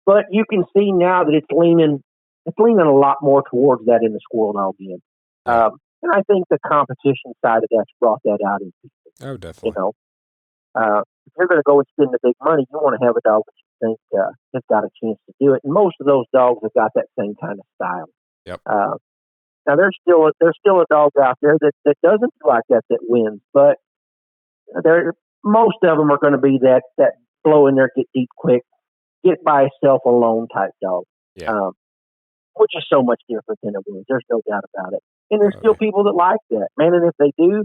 But you can see now that it's leaning a lot more towards that in the squirrel dog game. Yeah. And I think the competition side of that's brought that out in people. Oh, definitely. If you're going to go and spend the big money, you want to have a dog that you think has got a chance to do it. And most of those dogs have got that same kind of style. Yep. Now there's still a dog out there that doesn't do like that wins, but most of them are going to be that blow in there, get deep quick, get by itself alone type dog. Yeah. Which is so much different than it was. There's no doubt about it. And there's still people that like that, man. And if they do,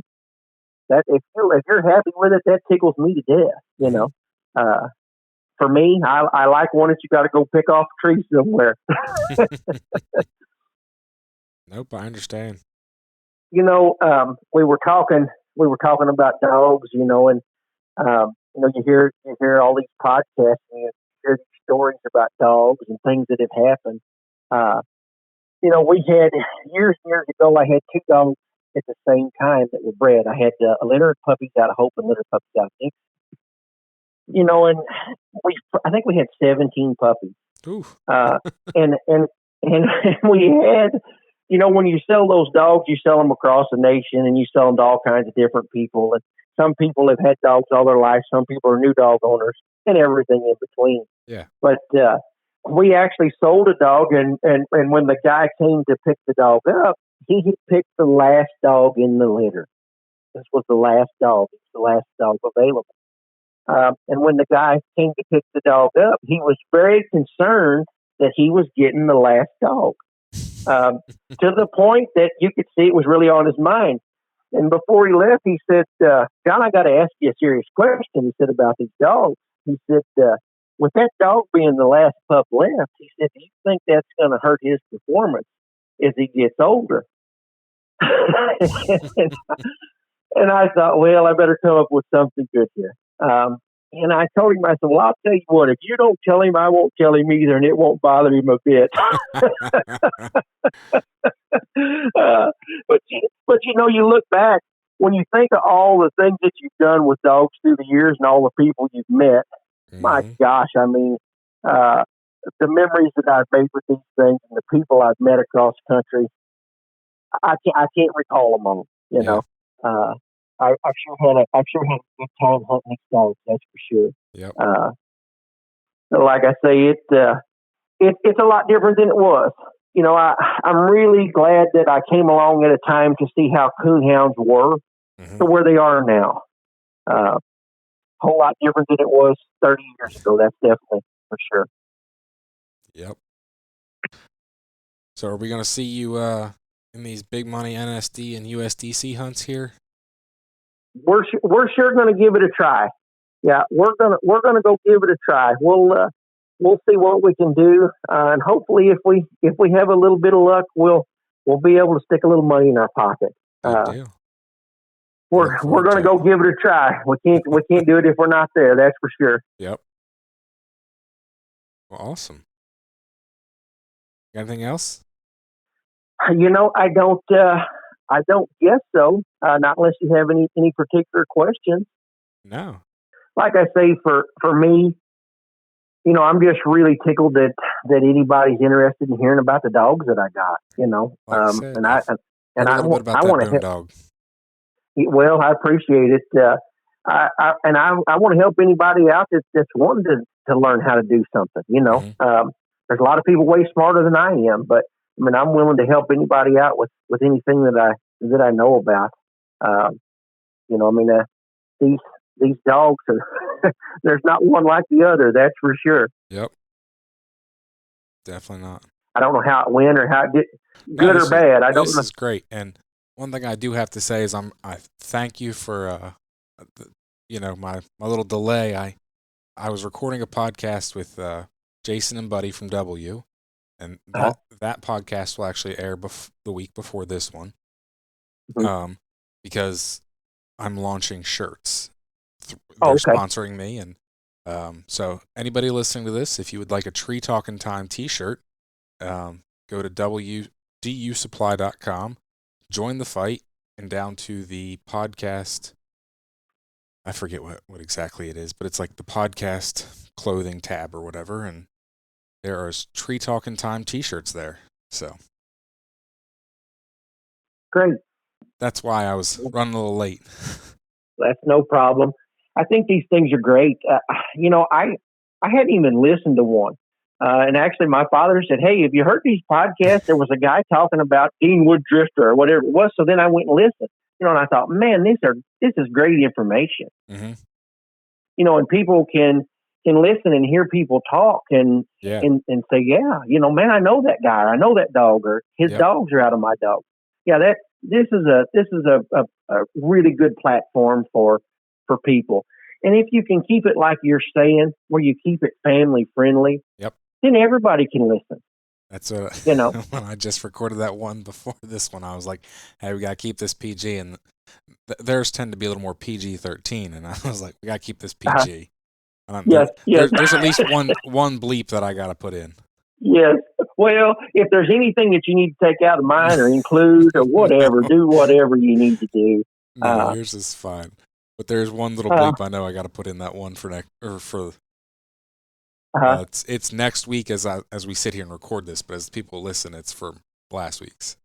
that if you're happy with it, that tickles me to death. For me, I like one that you got to go pick off a tree somewhere. Nope, I understand. We were talking about dogs, and you hear all these podcasts and you hear these stories about dogs and things that have happened. We had years ago. I had two dogs at the same time that were bred. I had a litter of puppies out of Hope and litter of puppies out of Nix. And I think we had 17 puppies. Oof. And we had, when you sell those dogs, you sell them across the nation and you sell them to all kinds of different people. And some people have had dogs all their life. Some people are new dog owners and everything in between. Yeah. But we actually sold a dog, and when the guy came to pick the dog up, he had picked the last dog in the litter. This was the last dog. It's the last dog available. And when the guy came to pick the dog up, he was very concerned that he was getting the last dog, to the point that you could see it was really on his mind. And before he left, he said, John, I got to ask you a serious question. He said about these dogs. He said, with that dog being the last pup left, he said, do you think that's going to hurt his performance as he gets older? And I thought, well, I better come up with something good here. And I told him, I said, well, I'll tell you what, if you don't tell him, I won't tell him either, and it won't bother him a bit. But you look back, when you think of all the things that you've done with dogs through the years and all the people you've met, my gosh, I mean, the memories that I've made with these things and the people I've met across the country, I can't recall them all. I sure had a good time hunting these dogs. That's for sure. Yep. So like I say, it's a lot different than it was. I'm really glad that I came along at a time to see how coonhounds were to where they are now. Whole lot different than it was 30 years ago. That's definitely for sure. Yep. So are we going to see you in these big money NSD and USDC hunts here? We're sure going to give it a try. Yeah, we're gonna go give it a try. We'll see what we can do, and hopefully, if we have a little bit of luck, we'll be able to stick a little money in our pocket. Good deal. We're gonna go give it a try. We can't do it if we're not there. That's for sure. Yep. Well, awesome. Anything else? I don't guess so. Not unless you have any particular questions. No. Like I say, for me, I'm just really tickled that anybody's interested in hearing about the dogs that I got. Like I said, I want to help. Dog. Well, I appreciate it. I want to help anybody out that's wanting to learn how to do something. Mm-hmm. There's a lot of people way smarter than I am, but I mean, I'm willing to help anybody out with anything that I know about. These dogs are there's not one like the other, that's for sure. Yep. Definitely not. I don't know how it went or how it did, good or bad. I don't know. This is great. And one thing I do have to say is I thank you for my little delay. I was recording a podcast with Jason and Buddy from W, and that podcast will actually air the week before this one. Mm-hmm. Because I'm launching shirts. They're sponsoring me, and so anybody listening to this, if you would like a Tree Talking Time t-shirt, go to wdusupply.com, join the fight, and down to the podcast. I forget what exactly it is, but it's like the podcast clothing tab or whatever, and there are Tree Talking Time t-shirts there. So great. That's why I was running a little late. That's no problem. I think these things are great. I hadn't even listened to one. And actually, my father said, "Hey, have you heard these podcasts? There was a guy talking about Deanwood Drifter or whatever it was." So then I went and listened. And I thought, man, this is great information. Mm-hmm. And people can listen and hear people talk and say, yeah, man, I know that guy, or I know that dog, or his dogs are out of my dog. Yeah, this is a really good platform for people. And if you can keep it like you're saying, where you keep it family friendly, then everybody can listen. That's when I just recorded that one before this one, I was like, hey, we got to keep this PG. And theirs tend to be a little more PG-13. And I was like, we got to keep this PG. Yes. There's at least one bleep that I got to put in. Yes. Well, if there's anything that you need to take out of mine or include or whatever, do whatever you need to do. No, yours is fine. But there's one little bleep I know I got to put in that one for next or for. It's next week as we sit here and record this, but as people listen, it's for last week's.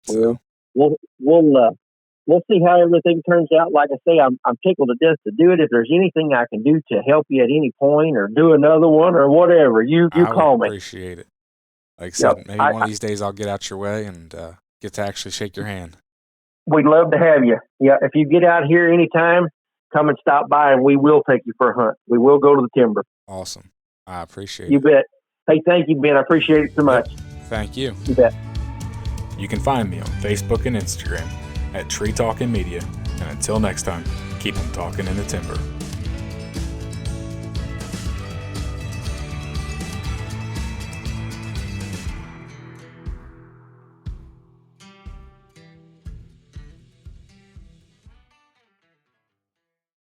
So. We'll see how everything turns out. Like I say, I'm tickled to death to do it. If there's anything I can do to help you at any point, or do another one, or whatever, you call me. I appreciate it. Like I said, maybe one of these days I'll get out your way and get to actually shake your hand. We'd love to have you. Yeah, if you get out here anytime, come and stop by, and we will take you for a hunt. We will go to the timber. Awesome. I appreciate it. You bet. Hey, thank you, Ben. I appreciate it so much. Thank you. You bet. You can find me on Facebook and Instagram at Tree Talking Media. And until next time, keep them talking in the timber.